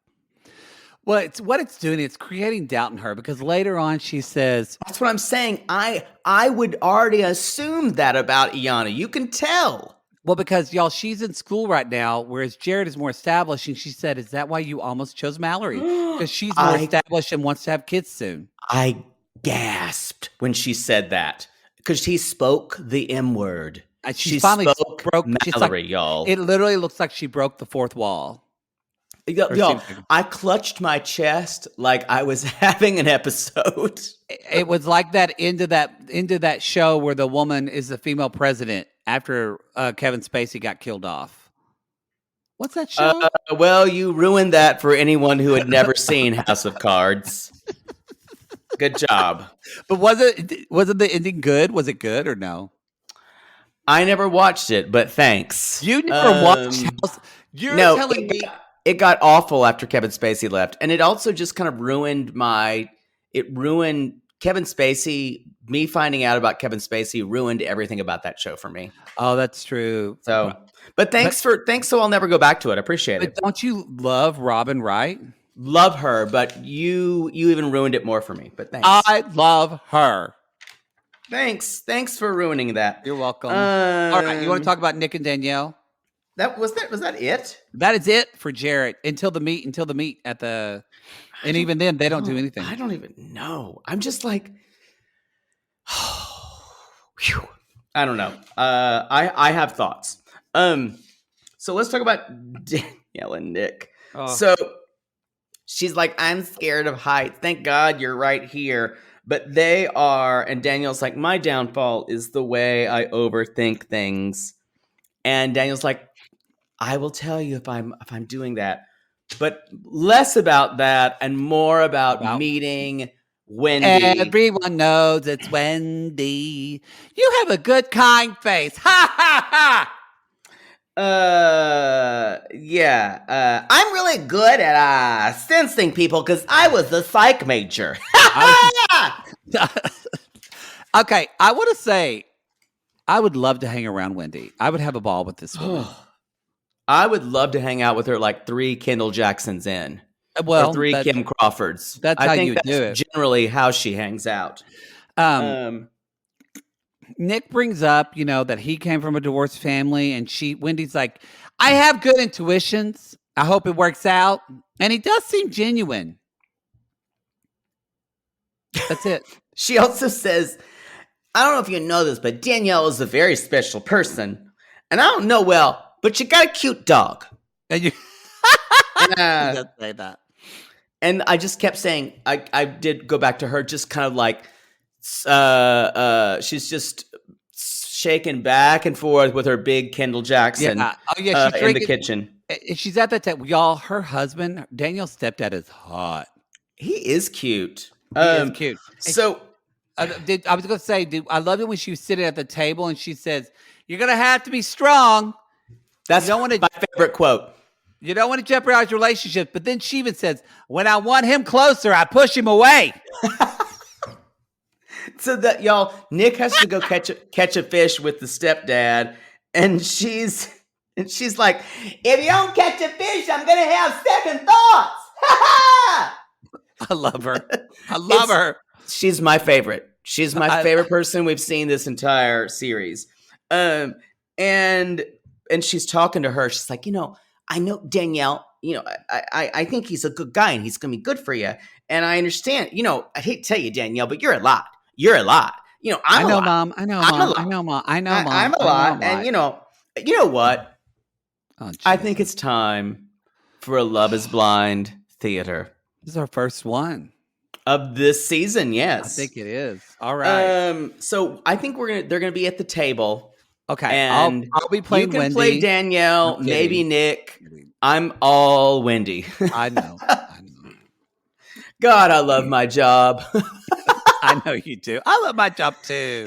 Well, it's what it's doing. It's creating doubt in her because later on she says, That's what I'm saying. I would already assume that about Iana. You can tell. well, because y'all, she's in school right now, whereas Jared is more established. And she said, "Is that why you almost chose Mallory? Because she's more I established and wants to have kids soon." I gasped when she said that because she spoke the M word. And she's She finally spoke broke. She's like, Mallory, y'all. it literally looks like she broke the fourth wall. Or Y'all, seems like I clutched my chest like I was having an episode. it was like that into that show where the woman is the female president after Kevin Spacey got killed off. What's that show? Well, you ruined that for anyone who had never seen House of Cards. Good job. But wasn't the ending good? Was it good or no? I never watched it, but thanks. You never watched House. You're No, telling me it got awful after Kevin Spacey left, and it also just kind of ruined Kevin Spacey. Me finding out about Kevin Spacey ruined everything about that show for me. oh, that's true. So, but But thanks. So I'll never go back to it. I appreciate but it. don't you love Robin Wright? Love her, but you even ruined it more for me. But thanks. I love her. Thanks for ruining that. You're welcome. All right, you want to talk about Nick and Danielle? That was that it? That is it for Jarrett until the meet at the, and even then they don't do anything. I don't even know. I'm just like, whew. I don't know. I have thoughts. So let's talk about Danielle and Nick. Oh. So she's like, I'm scared of heights. Thank God you're right here. But they are, and Danielle's like, my downfall is the way I overthink things. And Daniel's like, I will tell you if I'm doing that. But less about that and more about meeting Wendy. Everyone knows it's Wendy. You have a good, kind face. Ha ha ha! Yeah. I'm really good at sensing people because I was a psych major. Okay, I want to say, I would love to hang around Wendy. I would have a ball with this woman. I would love to hang out with her like 3 Kendall Jacksons in. Well, or 3 Kim Crawfords. That's how you do it. Generally how she hangs out. Nick brings up, that he came from a divorced family, and Wendy's like, I have good intuitions. I hope it works out. And he does seem genuine. That's it. She also says, I don't know if you know this, but Danielle is a very special person. And I don't know well, but you got a cute dog. And you does say that. And I just kept saying, I did go back to her, just kind of like, she's just shaking back and forth with her big Kendall Jackson she's in the kitchen. She's at that time. Y'all, her husband, Danielle's stepdad, is hot. He is cute. He is cute. So I was going to say, I love it when she was sitting at the table and she says, you're going to have to be strong. That's my favorite quote. You don't want to jeopardize relationships. But then she even says, when I want him closer, I push him away. So that, y'all, Nick has to go catch a fish with the stepdad. And she's like, if you don't catch a fish, I'm going to have second thoughts. I love her. I love her. She's my favorite. She's my favorite person we've seen this entire series. And she's talking to her. She's like, I know Danielle, I think he's a good guy and he's going to be good for you. And I understand, I hate to tell you, Danielle, but you're a lot. You're a lot. I'm a lot. Mom. I know, Mom. I know, Mom. I'm a lot. And you know what? Oh, I think it's time for a Love is Blind theater. This is our first one of this season. Yes, I think it is. All right. So I think they're gonna be at the table. Okay. And I'll be playing Wendy. You can Wendy. play Danielle, maybe Nick. I'm all Wendy. I know. God, I love my job. I know you do. I love my job too.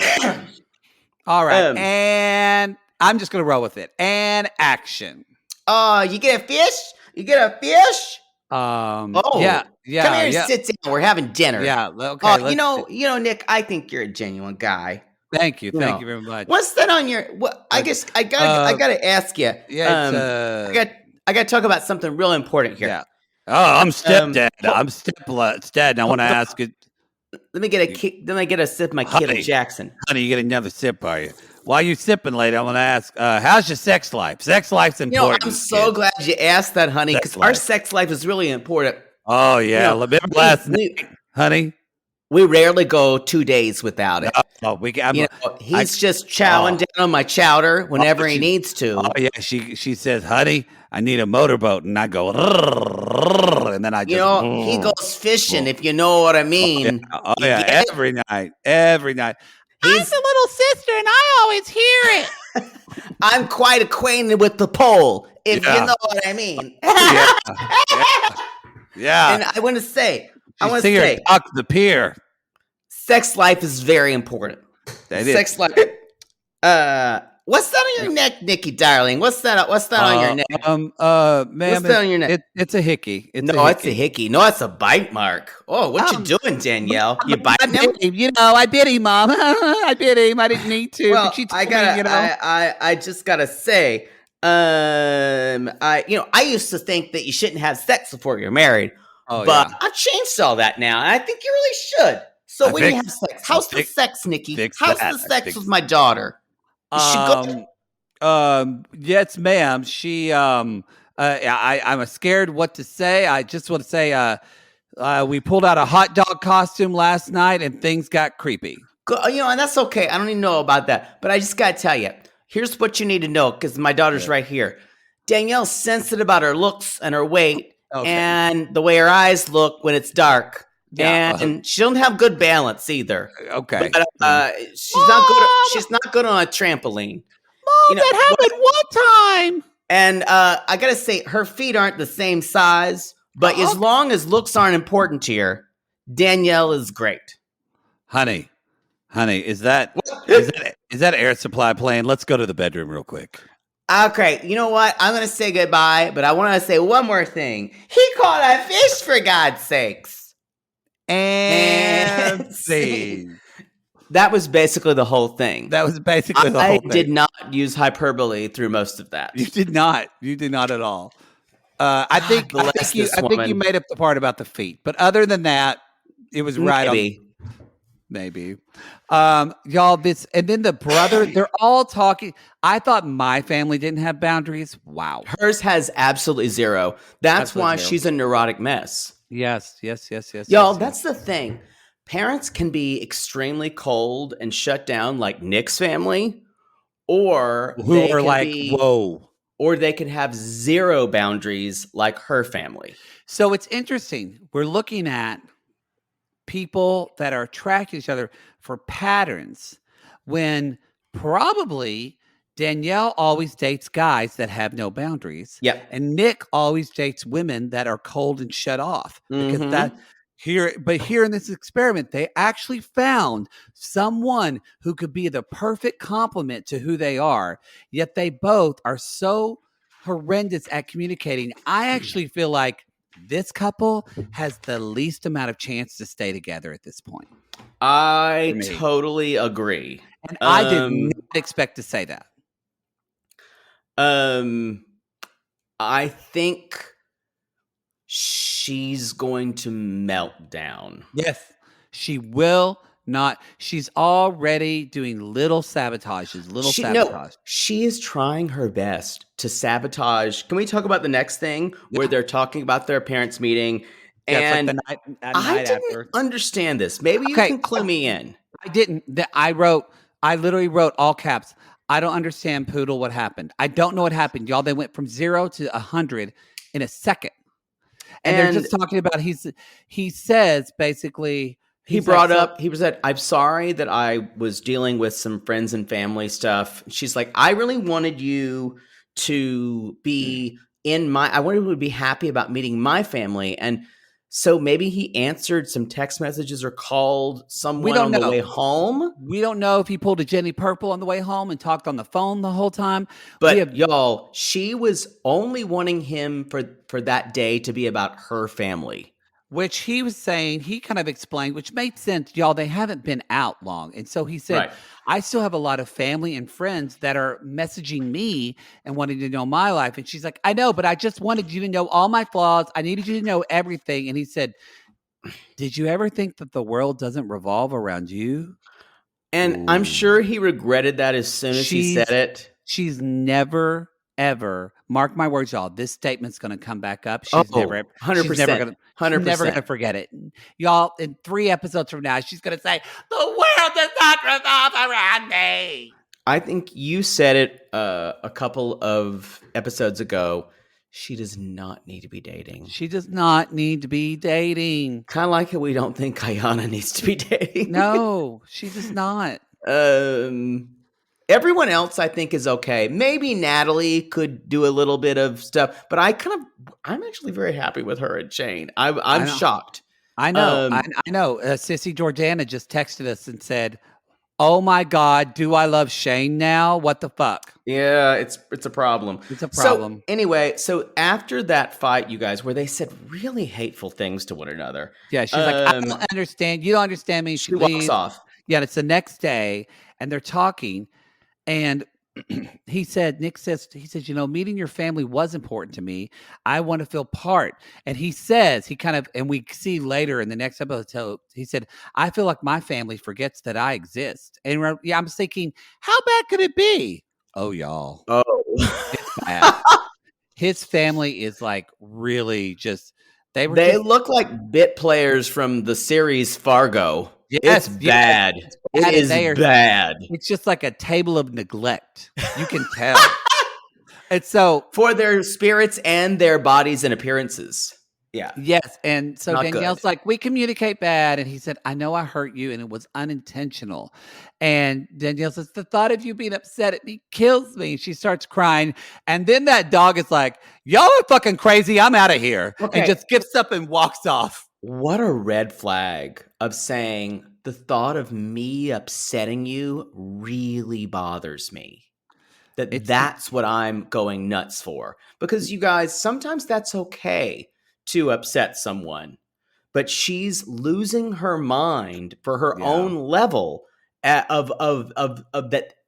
All right. And I'm just going to roll with it. And action. You get a fish? You get a fish? Yeah. Come here and sit down. We're having dinner. Yeah. Okay. Nick, I think you're a genuine guy. Thank you. Thank you very much. What's that on your? I guess I gotta ask you. Yeah. I gotta talk about something real important here. Yeah. Oh, I'm stepdad. I'm stepdad. And I want to ask you. Let me get a sip of my Kendall Jackson. Honey, you get another sip, are you? While you sipping, lady, I want to ask, how's your sex life? Sex life's important. I'm so glad you asked that, honey, because our sex life is really important. Oh, yeah. Remember last night, honey? We rarely go 2 days without it. He's just chowing down on my chowder whenever he needs to. Oh, yeah. She says, honey, I need a motorboat. And I go, and then I just... he goes fishing, if you know what I mean. Oh, yeah. Every night. I'm the little sister, and I always hear it. I'm quite acquainted with the pole, if you know what I mean. Yeah. And I want to say, Dock the pier. Sex life is very important. Sex life. What's that on your neck, Nikki, darling? What's that on your neck? Ma'am, what's that on your neck? It's a hickey. It's a hickey. No, it's a bite mark. Oh, what you doing, Danielle? You biting him? I bit him, Mom. I bit him. I didn't need to. Well, I just gotta say, I used to think that you shouldn't have sex before you're married, but I've changed all that now, and I think you really should. So when you have sex, how's the sex, Nikki? How's the sex with my daughter? Is she good? Yes, ma'am. She I'm scared what to say. I just want to say we pulled out a hot dog costume last night and things got creepy. And that's okay. I don't even know about that. But I just got to tell you, here's what you need to know, because my daughter's right here. Danielle's sensitive about her looks and her weight and the way her eyes look when it's dark. Yeah. and she don't have good balance either. Okay. But Mom, she's not good. She's not good on a trampoline. You know that what? happened one time. And I gotta say, her feet aren't the same size. But as Okay. long as looks aren't important to her, Danielle is great. Honey, is that air supply playing? Let's go to the bedroom real quick. Okay, you know what? I'm gonna say goodbye, but I want to say one more thing. He caught a fish, for God's sakes. And See, scene. that was basically the whole thing. That was basically the I whole thing. did not use hyperbole through most of that. You did not. You did not at all. I think you made up the part about the feet, but other than that, it was right on. Maybe. Y'all, this, and then the brother, they're all talking. I thought my family didn't have boundaries. Wow. Hers has absolutely zero. That's Absolutely why zero. she's a neurotic mess. Yes. Y'all, that's the thing. Parents can be extremely cold and shut down like Nick's family, or who are like, whoa. Or they can have zero boundaries like her family. So it's interesting. We're looking at people that are attracted to each other for patterns when probably Danielle always dates guys that have no boundaries. Yep. And Nick always dates women that are cold and shut off. Because here in this experiment, they actually found someone who could be the perfect complement to who they are, yet they both are so horrendous at communicating. I actually feel like this couple has the least amount of chance to stay together at this point. I totally agree. And I did not expect to say that. I think she's going to melt down. Yes, she will not. She's already doing little sabotages. No, she is trying her best to sabotage. Can we talk about the next thing where they're talking about their parents' meeting? Yeah, and like the night I didn't understand this. Maybe you can clue me in. I didn't. I literally wrote all caps. I don't understand, Poodle, what happened. I don't know what happened. Y'all, they went from 0 to 100 in a second. And they're just talking about, he says basically, he brought up, he was like, I'm sorry that I was dealing with some friends and family stuff. She's like, I really wanted you to be I wanted you to be happy about meeting my family. And so maybe he answered some text messages or called someone on the way home. We don't know if he pulled a Jenny Purple on the way home and talked on the phone the whole time. But y'all, she was only wanting him for that day to be about her family. Which he was saying, he kind of explained, which made sense. Y'all, they haven't been out long. And so he said, I still have a lot of family and friends that are messaging me and wanting to know my life. And she's like, I know, but I just wanted you to know all my flaws. I needed you to know everything. And he said, did you ever think that the world doesn't revolve around you? And I'm sure he regretted that as soon as he said it. She's never, ever, mark my words, y'all, this statement's going to come back up. She's never 100%. She's never going to forget it. Y'all, in 3 episodes from now, she's going to say, the world does not revolve around me. I think you said it a couple of episodes ago. She does not need to be dating. She does not need to be dating. Kind of like how we don't think Kayana needs to be dating. No, she does not. Everyone else, I think, is okay. Maybe Natalie could do a little bit of stuff, but I'm actually very happy with her and Shane. I'm shocked. I know. I know. Sissy Jordana just texted us and said, oh my God, do I love Shane now? What the fuck? Yeah, it's a problem. It's a problem. So anyway, after that fight, you guys, where they said really hateful things to one another. Yeah, she's like, I don't understand. You don't understand me. She walks off. Yeah, and it's the next day, and they're talking, and Nick says, you know, meeting your family was important to me. I want to feel part. And he says, and we see later in the next episode, he said, I feel like my family forgets that I exist. And I'm thinking, how bad could it be? Oh, y'all. Oh, it's bad. His family is like really just, they look like bit players from the series Fargo. Yes, it's bad. It is bad. It's just like a table of neglect. You can tell. And so for their spirits and their bodies and appearances. Yeah, Yes, and so not good. Danielle's like, "We communicate bad," and he said, "I know I hurt you, and it was unintentional." And Danielle says, "The thought of you being upset at me kills me." She starts crying, and then that dog is like, "Y'all are fucking crazy. I'm out of here," and Okay, just gets up and walks off. what a red flag of saying the thought of me upsetting you really bothers me. It's That's what I'm going nuts for. Because you guys, sometimes that's okay to upset someone, but she's losing her mind for her yeah. own level of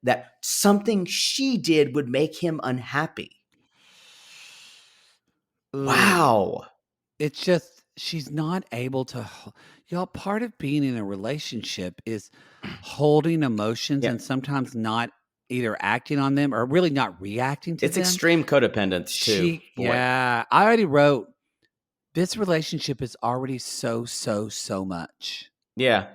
that something she did would make him unhappy. Ooh. Wow. It's just she's not able to y'all, part of being in a relationship is holding emotions Yeah. and sometimes not either acting on them or really not reacting to It's them. extreme codependence too, boy. I already wrote, "This relationship is already so, so, so much." Yeah.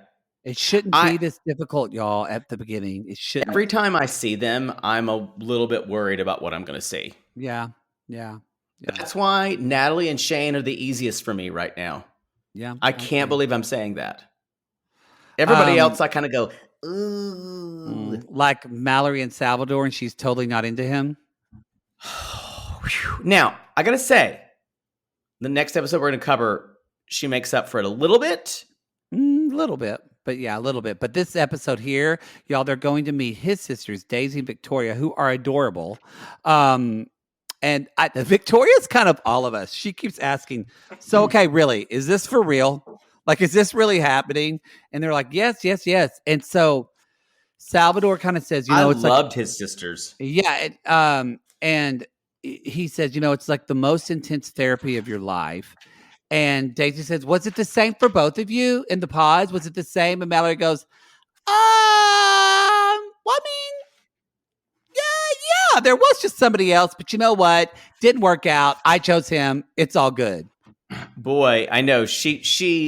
It shouldn't I be this difficult, y'all, at the beginning. It Every shouldn't. time I see them, I'm a little bit worried about what I'm going to see. Yeah. Yeah. Yeah. That's why Natalie and Shane are the easiest for me right now. Yeah, I I can't agree. believe I'm saying that. Everybody Um, else, I kind of go, ooh. like Mallory and Salvador, and she's totally not into him. Now, I got to say, the next episode we're going to cover, she makes up for it a little bit. A little bit, but yeah, a little bit. But this episode here, y'all, they're going to meet his sisters, Daisy and Victoria, who are adorable. And Victoria's kind of all of us. She keeps asking, "So, okay, really, is this for real? Like, is this really happening?" And they're like, "Yes, yes, yes." And so Salvador kind of says, I "It's like, loved his sisters. yeah." And he says, "It's like the most intense therapy of your life." And Daisy says, "Was it the same for both of you in the pods? Was it the same?" And Mallory goes, well, I mean, yeah, there was just somebody else, but you know what? Didn't work out. I chose him. It's all good." Boy, I know she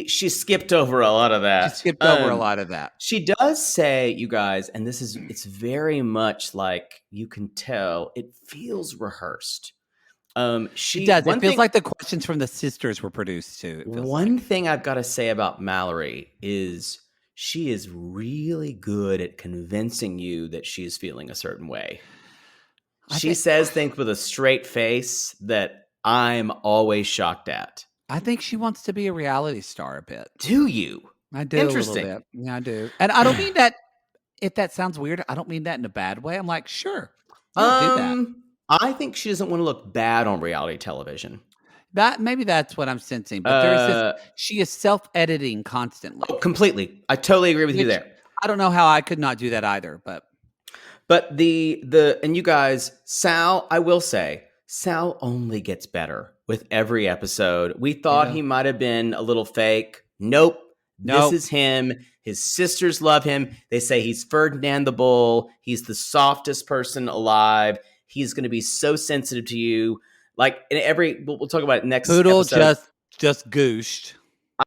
skipped over a lot of She that. skipped over a lot of that. She does say, you guys, and it's very much like you can tell it feels rehearsed. It She does. It feels like the questions from the sisters were produced too. It feels one like. thing I've got to say about Mallory is she is really good at convincing you that she is feeling a certain way. I She think says things with a straight face that I'm always shocked at. I think she wants to be a reality star a bit. Do you? I do a little Interesting. bit. Yeah, I do. And I don't mean that if that sounds weird, I don't mean that in a bad way. I'm like, sure. Yeah, do that. I think she doesn't want to look bad on reality television. That maybe that's what I'm sensing. But there is this Uh, she is self-editing constantly, Completely. I totally agree with you which there. I don't know how I could not do that either, but But the and you guys, Sal, I will say, Sal only gets better with every episode. We he thought does. he might have been a little fake. Nope. This No. is him. His sisters love him. They say he's Ferdinand the Bull. He's the softest person alive. He's going to be so sensitive to you. Like in we'll talk about it next Poodle episode. just gooshed.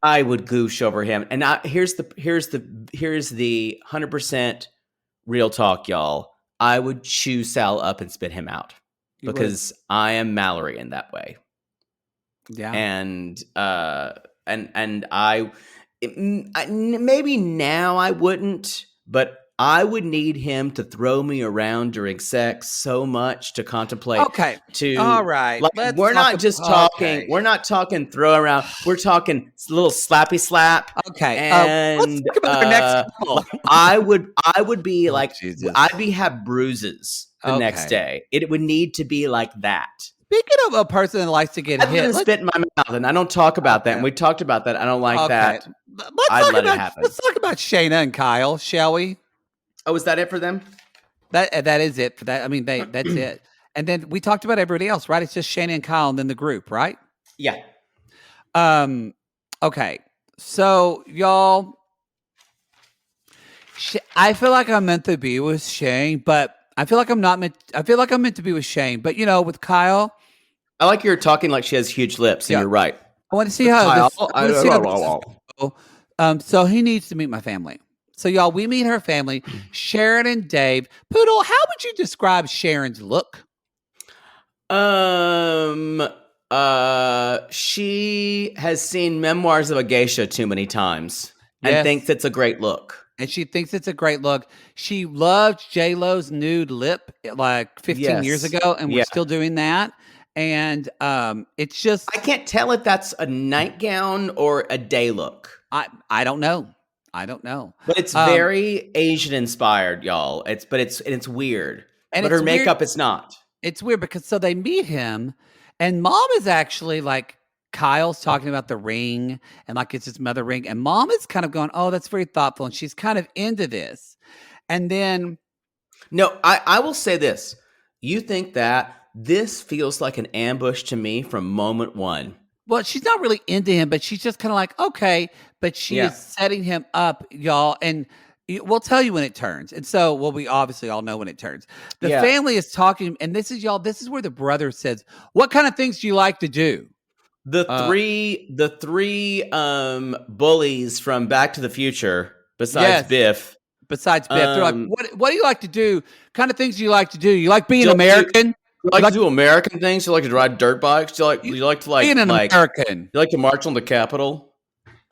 I would goosh over him. And here's the 100% real talk, y'all. I would chew Sal up and spit him out You would. because I am Mallory in that way. Yeah. And maybe now I wouldn't, but I would need him to throw me around during sex so much to contemplate. Okay. To All right. like, Let's we're talk not just talking. okay. We're not talking throw around. We're talking little slappy slap. Okay. Let's And talk about our next couple. like I would be Oh, like Jesus. have bruises the next Okay. day. It would need to be like that. Speaking of a person that likes to get I'd let hit, him spit in my mouth, and I don't talk about that. okay. And we talked about that. I don't like Okay. that. I'd let it happen. Let's talk about Shayna and Kyle, shall we? Oh, is that it for them? That is it for that. I mean, that's it. And then we talked about everybody else, right? It's just Shayna and Kyle and then the group, right? Yeah. Okay. So y'all, I feel like I'm meant to be with Shane, but I feel like I'm not meant. I feel like I'm meant to be with Shane, but with Kyle, I like you're talking like she has huge lips, and yeah, you're right. I want to see how Kyle, this. I want to see how this is go. So he needs to meet my family. So y'all, we meet her family, Sharon and Dave. Poodle, how would you describe Sharon's look? She has seen Memoirs of a Geisha too many times and thinks Yes. it's a great look. And she thinks it's a great look. She loved J-Lo's nude lip like 15 years Yes. ago, and we're Yeah. still doing that. And it's I just can't tell if that's a nightgown or a day look. I don't know. I don't know. But it's Um, very Asian inspired, y'all. It's weird. and But her it's weird. makeup is not. It's weird because so they meet him, and mom is actually like Kyle's talking about the ring and like it's his mother ring, and mom is kind of going, "Oh, that's very thoughtful," and she's kind of into this. And then, No, I will say this. You think that this feels like an ambush to me from moment one. well, she's not really into him, but she's just kind of like, okay, but she Yeah. is setting him up, y'all, and we'll tell you when it turns. And so, well, we obviously all know when it turns. The Yeah. family is talking, and this is y'all. This is where the brother says, "What kind of things do you like to do?" The Uh, three bullies from Back to the Future, besides yes. Biff. Besides Biff, they're like, Um, what do you like to do? Kind of things do you like to do? You like being do you like to American? you like to do American things? You like to ride dirt bikes? You, You like to being an American. you like to march on the Capitol?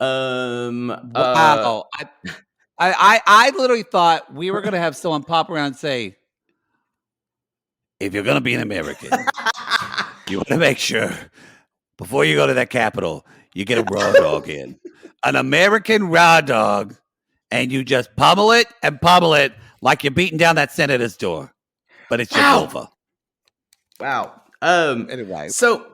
Wow. I literally thought we were gonna have someone pop around and say, if you're gonna be an American, you want to make sure before you go to that Capitol, you get a raw dog in. An American raw dog, and you just pummel it like you're beating down that senator's door. But it's your vulva. Wow. Anyway. So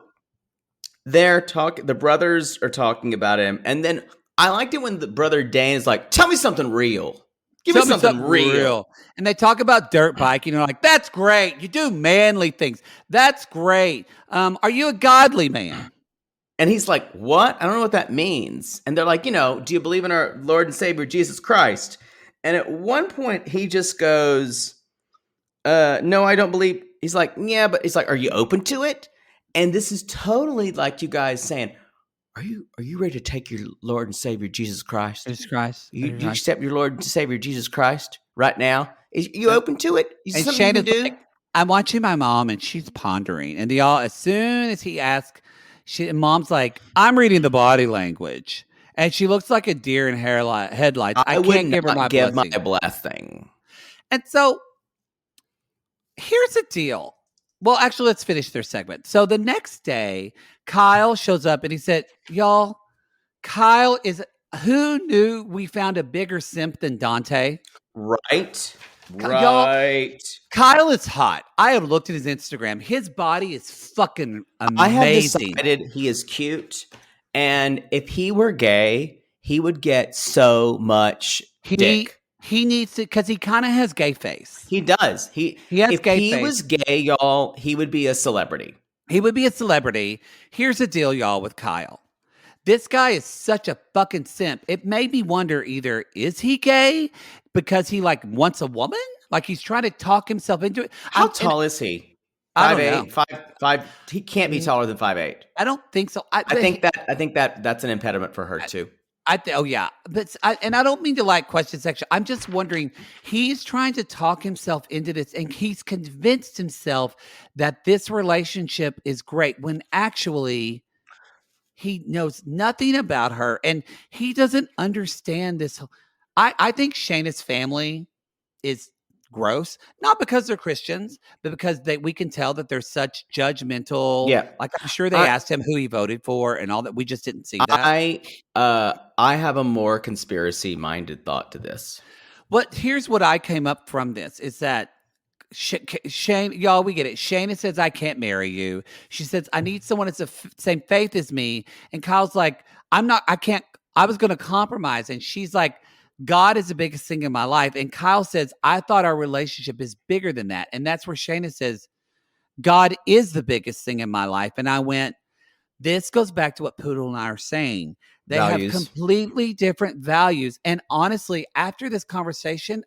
they're talking. The brothers are talking about him, and then I liked it when the brother Dane is like, "Tell me something real. Give me something real." And they talk about dirt biking. You're like, that's great. You do manly things. That's great. Are you a godly man? And he's like, "What? I don't know what that means." And they're like, "Do you believe in our Lord and Savior Jesus Christ?" And at one point, he just goes, "No, I don't believe." He's like, "Yeah," but he's like, "Are you open to it?" And this is totally like you guys saying, "Are you ready to take your Lord and Savior Jesus Christ? Jesus Christ. You accept your Lord and Savior Jesus Christ right now? Is you open to it? Is it And something you can Shannon's do?" like, I'm watching my mom, and she's pondering. And they all, as soon as he asks, mom's like, I'm reading the body language. And she looks like a deer in headlights. I would can't give her my not give blessing. my blessing. And so here's the deal. Well, actually, let's finish their segment. So the next day, Kyle shows up and he said, y'all, Kyle is, who knew we found a bigger simp than Dante? Right. Y'all, Right. Kyle is hot. I have looked at his Instagram. His body is fucking amazing. I have decided he is cute. And if he were gay, he would get so much dick. He needs to, because he kind of has gay face. He does. He has if gay he face. was gay, y'all, he would be a celebrity. He would be a celebrity. Here's the deal, y'all, with Kyle. This guy is such a fucking simp. It made me wonder either, is he gay because he like wants a woman? Like he's trying to talk himself into it. How tall is he? I don't know. 5'8", he can't be taller than 5'8". I don't think so. I think that's an impediment for her too. Oh yeah, but I don't mean to like question section. I'm just wondering. He's trying to talk himself into this, and he's convinced himself that this relationship is great when actually he knows nothing about her, and he doesn't understand this. I think Shayna's family is gross, not because they're Christians, but because we can tell that they're such judgmental. Yeah. Like I'm sure they asked him who he voted for and all that. We just didn't see that. I have a more conspiracy minded thought to this. Here's what I came up from this is that Shane, y'all, we get it. Shayna says, I can't marry you. She says, I need someone that's the same faith as me. And Kyle's like, I was going to compromise. And she's like, God is the biggest thing in my life. And Kyle says, I thought our relationship is bigger than that. And that's where Shayna says, God is the biggest thing in my life. And I went, this goes back to what Poodle and I are saying. They have completely different values. And honestly, after this conversation,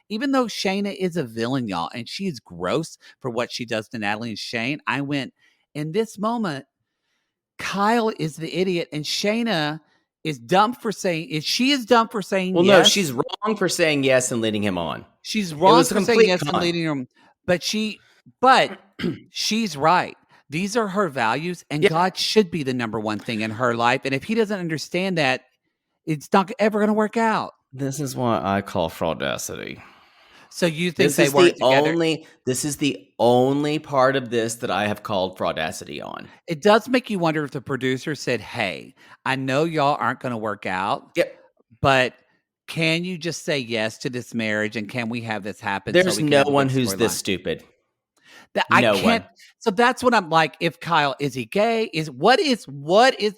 even though Shayna is a villain, y'all, and she's gross for what she does to Natalie and Shane, I went, in this moment, Kyle is the idiot and Shayna is dumb for saying yes. Well, no, she's wrong for saying yes and leading him on. She's wrong for saying yes and leading him. But she's right. These are her values, and Yeah. God should be the number one thing in her life. And if he doesn't understand that, it's not ever going to work out. This is what I call fraudacity. So you think This they is weren't the together? only this is the only part of this that I have called fraudacity on. It does make you wonder if the producer said, "Hey, I know y'all aren't going to work out, Yep. but can you just say yes to this marriage and can we have this happen so There's we can no have a one good who's this storyline?" stupid. That I No can't. one. So that's what I'm like. If Kyle is he gay? Is what is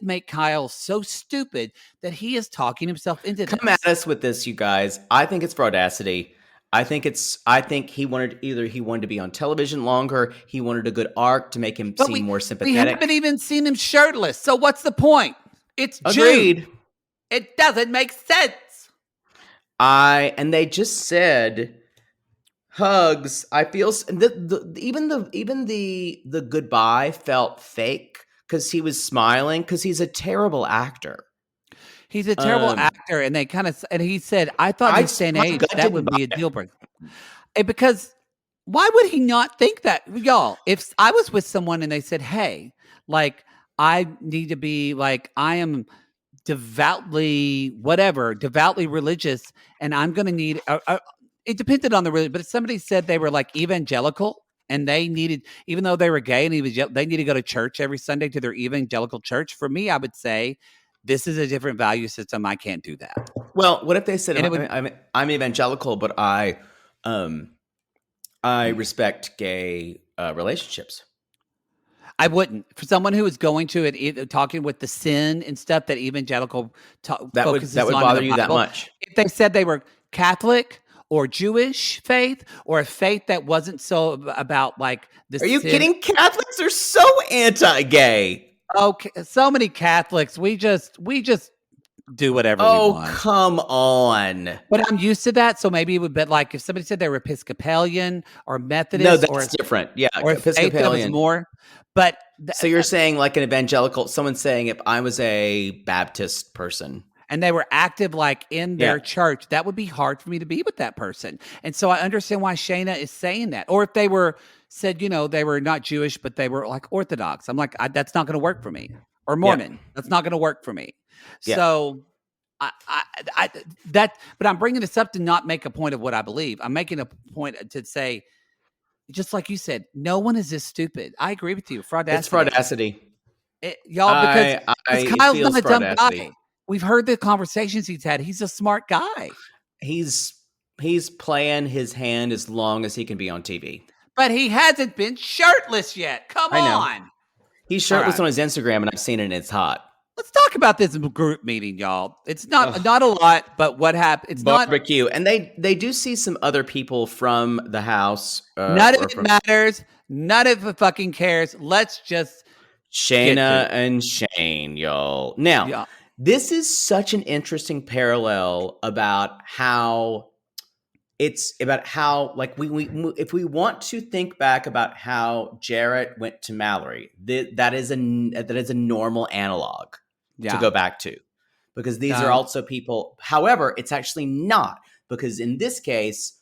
make Kyle so stupid that he is talking himself into Come at this? us with this, you guys. I think it's fraudacity. I think he wanted to be on television longer, he wanted a good arc to make him But seem we more we haven't sympathetic. even seen him shirtless. So what's the point? It's June. Agreed. It doesn't make sense. And they just said hugs. I feel even the goodbye felt fake because he was smiling because he's a terrible actor. He's a terrible Um, actor, and they kind of and he said, "I thought in I this day and my age gut that didn't would buy be a it. deal breaker." Because why would he not think that, y'all? If I was with someone and they said, "Hey, like I need to be like I am devoutly religious, and I'm going to need." It depended on the religion, but if somebody said they were like evangelical and they needed, even though they were gay and they need to go to church every Sunday to their evangelical church. For me, I would say this is a different value system. I can't do that, Well, what if they said and it would. I'm evangelical, but um I respect gay relationships. I wouldn't. For someone who is going to it, talking with the sin and stuff that evangelical That focuses would on in bother the you that Bible, much. if they said they were Catholic or Jewish faith or a faith that wasn't so about like the Are you sin. kidding? Catholics are so anti-gay. Okay, so many Catholics, we just do whatever we Oh, want. come on. But I'm used to that, so maybe it would be like if somebody said they were Episcopalian or No, Methodist that's different. Yeah, or a faith that was Episcopalian. more, but So you're saying like an evangelical, someone saying if I was a Baptist person. and they were active like in Yeah. their church, that would be hard for me to be with that person. And so I understand why Shayna is saying that. Or if they were said, they were not Jewish, but they were like Orthodox. I'm like, that's not going to work for me. Or Yeah. Mormon, that's not going to work for me. Yeah. So but I'm bringing this up to not make a point of what I believe. I'm making a point to say, just like you said, no one is this stupid. I agree with you. It's Fraudacity. fraudacity. Y'all, because It Kyle's not feels a dumb fraudacity. guy. We've heard the conversations he's had. He's a smart guy, He's playing his hand as long as he can be on TV. but he hasn't been shirtless yet. Come I know. on. He's All shirtless right. on his Instagram, and I've seen it, and it's hot. Let's talk about this group meeting, y'all. It's not Ugh. not a lot, but what happened? It's not. Barbecue, and they do see some other people from the house, None of or it from matters. None of it fucking cares. Let's just get to Shayna it. and Shane, y'all. Now, Yeah. this is such an interesting parallel about how like we if we want to think back about how Jarrett went to Mallory, that is a normal analog to Yeah. go back to, because these are also people. However, it's actually not, because in this case,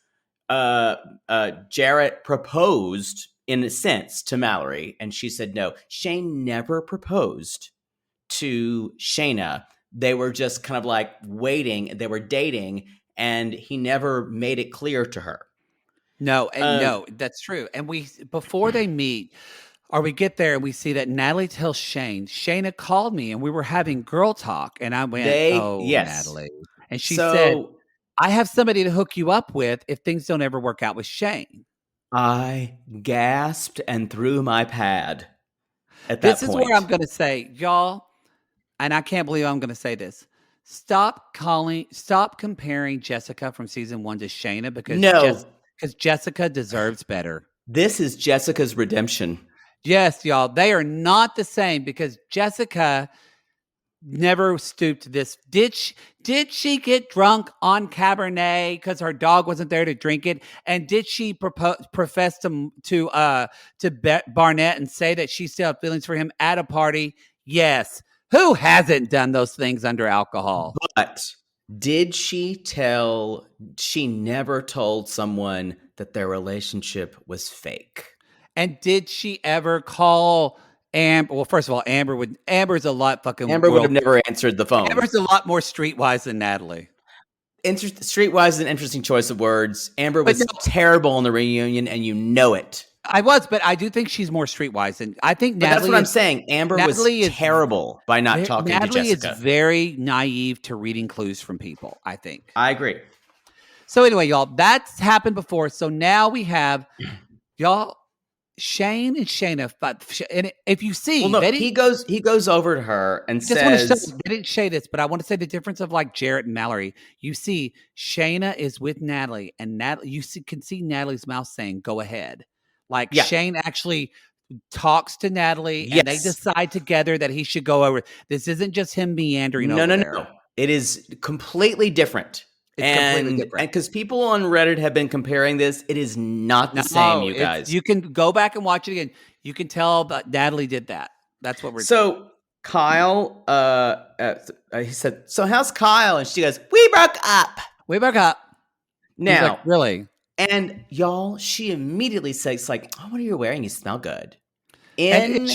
Jarrett proposed in a sense to Mallory, and she said no. Shane never proposed to Shayna. They were just kind of like waiting. They were dating, and he never made it clear to her. No, and no, that's true. And before they meet, or we get there and we see that Natalie tells Shayna called me and we were having girl talk. And I went, "Oh, Yes. Natalie." And she said, So "I have somebody to hook you up with if things don't ever work out with Shane." I gasped and threw my pad at that This is where I'm point. going to say, y'all, and I can't believe I'm going to say this. Stop comparing Jessica from season 1 to Shayna No, because Jessica deserves better. this is Jessica's redemption. Yes, y'all, they are not the same because Jessica never stooped to this. Did she get drunk on Cabernet because her dog wasn't there to drink it? And did she profess to Barnett and say that she still had feelings for him at a party? Yes. Who hasn't done those things under alcohol? But she never told someone that their relationship was fake. And did she ever call Amber? Well, first of all, Amber's a lot fucking Amber would have world. never answered the phone. Amber's a lot more streetwise than Natalie. Streetwise is an interesting choice of words. Amber But was no, terrible in the reunion, and you know it. but I do think she's more streetwise, and I think But that's Natalie what I'm is. saying. Amber Natalie was is terrible by not talking to Natalie is Jessica. very naive to reading clues from people, I think. I agree. So anyway, y'all, that's happened before. So now we have y'all Shane and Shayna. And if you see, Well, no, they he didn't. goes over to her and Just want to show says, they didn't say this, but I want to say the difference of like Jarrett and Mallory. You see, Shayna is with Natalie, and Natalie, can see Natalie's mouth saying, "Go ahead." Like Yeah. Shane actually talks to Natalie, and they Yes. decide together that he should go over. This isn't just him meandering No, over no, there. no. It is completely different. It's completely different. And because people on Reddit have been comparing this, it is not the same, you guys. You can go back and watch it again. You can tell that Natalie did that. That's what we're. So Kyle, he said, "So how's Kyle?" And she goes, "We broke up." We broke up. Now, like, really? And y'all, she immediately says, "Like, oh, what are you wearing? You smell good." And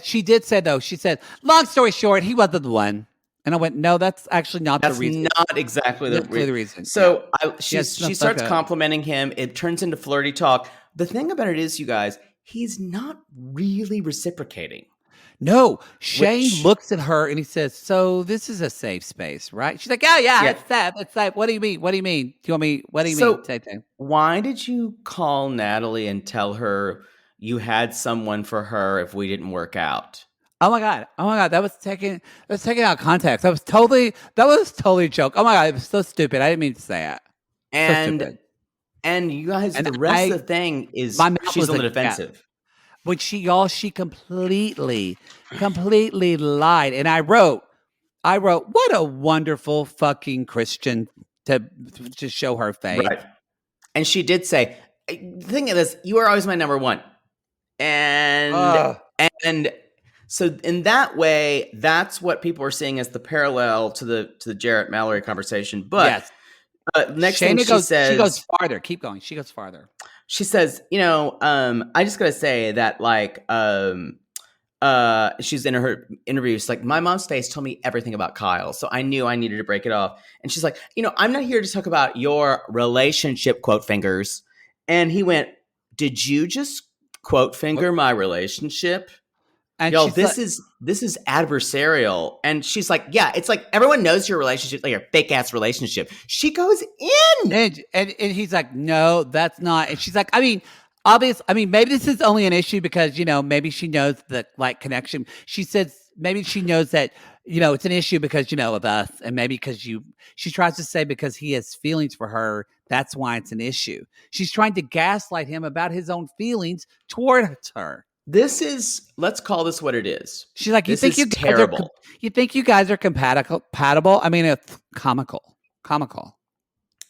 she did say though. She said, "Long story short, he wasn't the one." And I went, "No, that's actually not the reason. Not exactly the reason." So she starts complimenting him. It turns into flirty talk. The thing about it is, you guys, he's not really reciprocating. No, Shane looks at her and he says, "So this is a safe space, right?" She's like, "Oh yeah, it's safe. It's safe. What do you mean? What do you mean? Do you want me? What do you mean?" Same thing. Why did you call Natalie and tell her you had someone for her if we didn't work out? Oh my god! That was taken out of context. That was totally a joke. Oh my god! It was so stupid. I didn't mean to say that. And you guys, the rest of the thing is she's on the defensive. But she completely lied. And I wrote, what a wonderful fucking Christian to show her faith. Right. And she did say, the thing is, you are always my number one. And so in that way, that's what people are seeing as the parallel to the Jarrett Mallory conversation. But next thing she says, she goes farther. Keep going. She goes farther. She says, I just gotta say that, like, she's in her interview. She's like, my mom's face told me everything about Kyle, so I knew I needed to break it off. And she's like, I'm not here to talk about your relationship, quote fingers. And he went, did you just quote finger my relationship? And y'all, this is adversarial. And she's like, yeah, it's like everyone knows your relationship, like your fake ass relationship. She goes in, and he's like, no, that's not. And she's like, I mean, maybe this is only an issue because maybe she knows the like connection. She says maybe she knows that it's an issue because of us, and maybe because she tries to say because he has feelings for her, that's why it's an issue. She's trying to gaslight him about his own feelings towards her. This is, let's call this what it is. She's like, you think you guys are compatible? I mean, it's comical.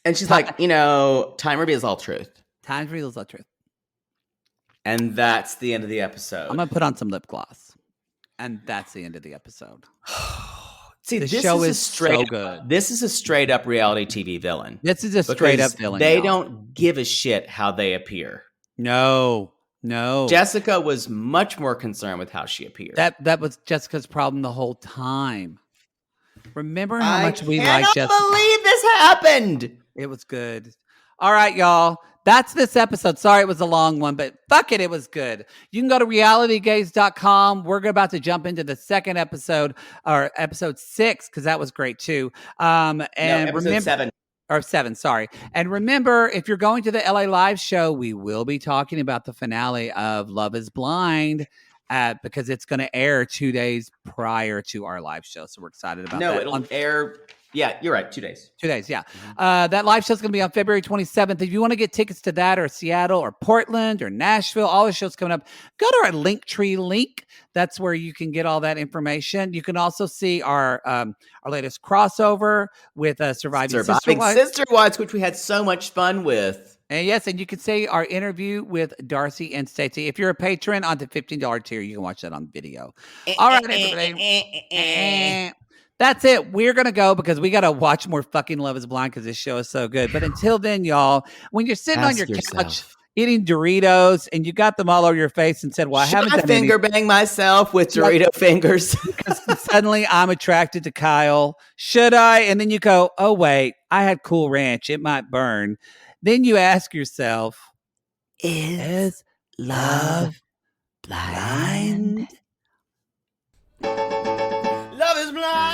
And she's like, time reveals all truth. Time reveals all truth. And that's the end of the episode. I'm going to put on some lip gloss. And that's the end of the episode. See, the show is so good. This is a straight up reality TV villain. This is a straight up villain. They don't give a shit how they appear. No. Jessica was much more concerned with how she appeared. That was Jessica's problem the whole time. Remember how much we liked Jessica? I cannot believe this happened. It was good. All right, y'all. That's this episode. Sorry it was a long one, but fuck it was good. You can go to realitygaze.com. We're about to jump into the second episode, or episode 6, because that was great too. Episode 7. Or 7, sorry. And remember, if you're going to the LA Live show, we will be talking about the finale of Love is Blind because it's going to air 2 days prior to our live show. So we're excited about that. No, it'll air. Yeah, you're right. 2 days. 2 days, yeah. Mm-hmm. That live show is going to be on February 27th. If you want to get tickets to that, or Seattle or Portland or Nashville, all the shows coming up, go to our Linktree link. That's where you can get all that information. You can also see our latest crossover with Surviving Sister Wives, which we had so much fun with. And yes, and you can see our interview with Darcy and Stacey. If you're a patron on the $15 tier, you can watch that on video. All right, everybody. That's it. We're going to go because we got to watch more fucking Love is Blind because this show is so good. But until then, y'all, when you're sitting on your couch eating Doritos and you got them all over your face and said, well, I Should haven't I done any. finger bang myself with Should I- Dorito fingers? because suddenly I'm attracted to Kyle. Should I? And then you go, oh, wait, I had Cool Ranch. It might burn. Then you ask yourself, is love blind? Love is blind.